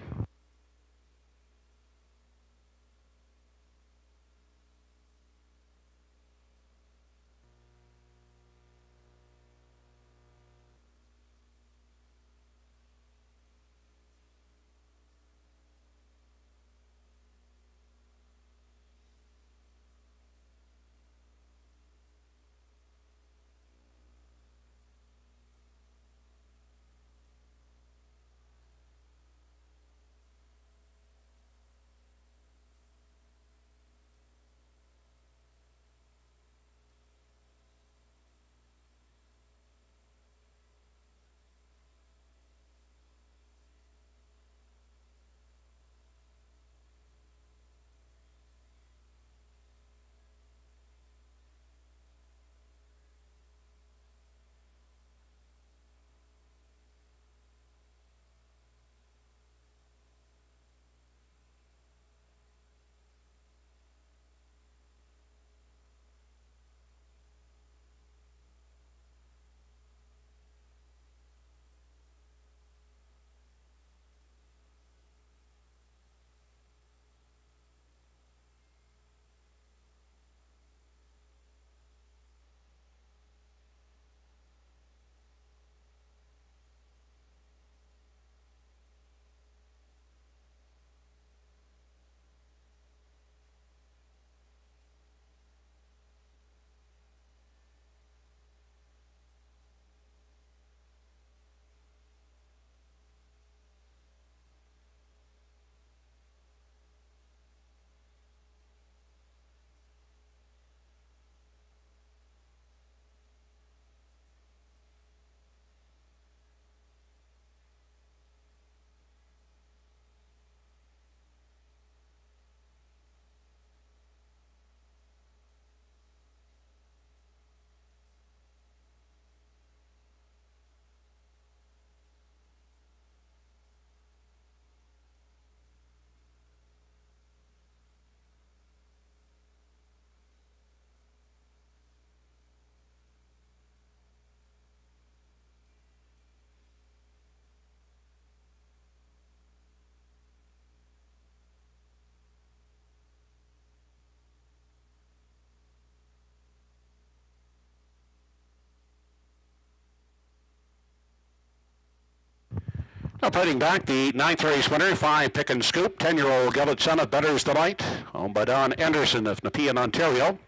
S1: Now putting back the 9th race winner, 5 Pick and Scoop, 10-year-old Gillett Son of Better's Delight, owned by Don Anderson of Nepean, Ontario.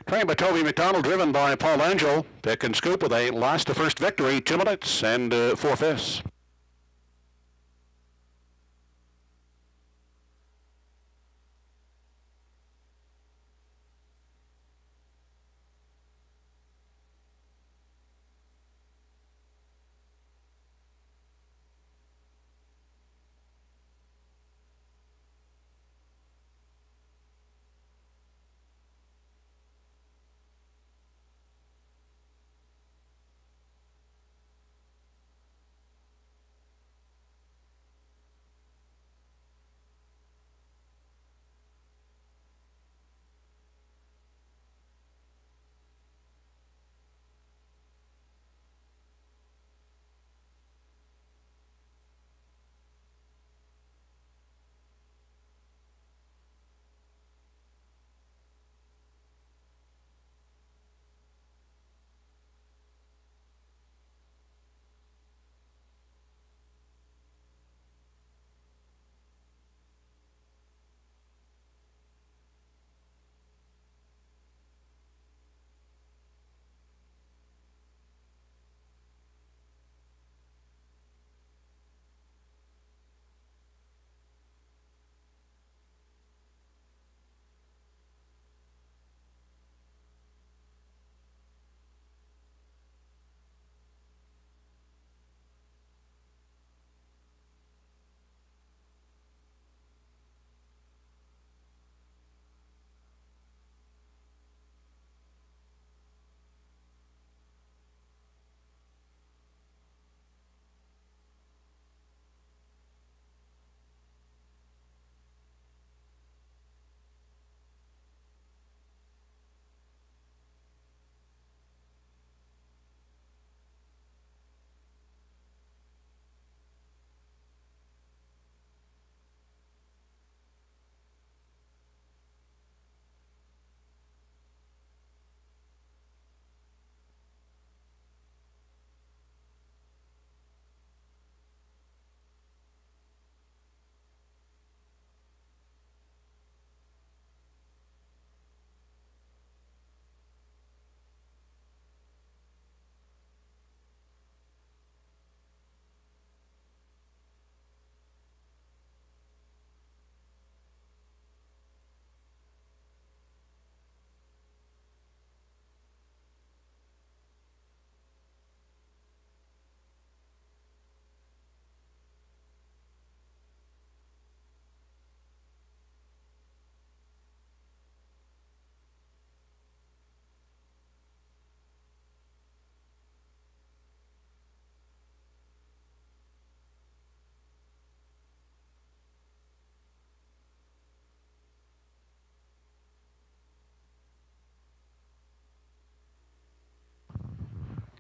S1: Trained by Toby McDonald, driven by Paul Angel. Pick and Scoop with a last to first victory, 2 minutes and 4/5.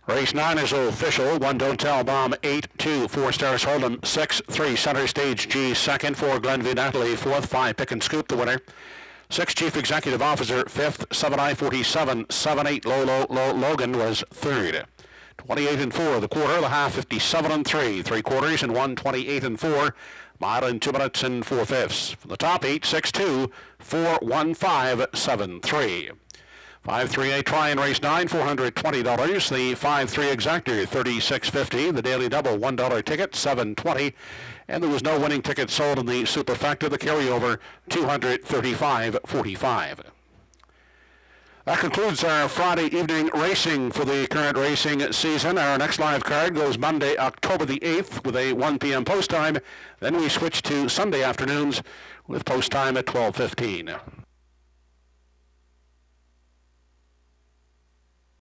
S1: Race 9 is official. 1 Don't Tell Bomb, 8-2. 4 Stars Hold'em, 6-3 Center Stage G second. 4 Glenview Natalie fourth. 5 Pick and Scoop the winner. 6 Chief Executive Officer fifth. 7 I-47. 7-8 Logan was third. 28 and 4 the quarter. The half 57 and 3. 3 quarters and 1 28 and 4. Mile in 2 minutes and 4/5. From the top 8 6-2 4 1 5 7 3. 5-3-8 try in race 9, $420. The 5-3 exactor, $36.50. The daily double, $1 ticket, $7.20. And there was no winning ticket sold in the superfecta. The carryover, $235.45. That concludes our Friday evening racing for the current racing season. Our next live card goes Monday, October the 8th with a 1 p.m. post time. Then we switch to Sunday afternoons with post time at 12:15.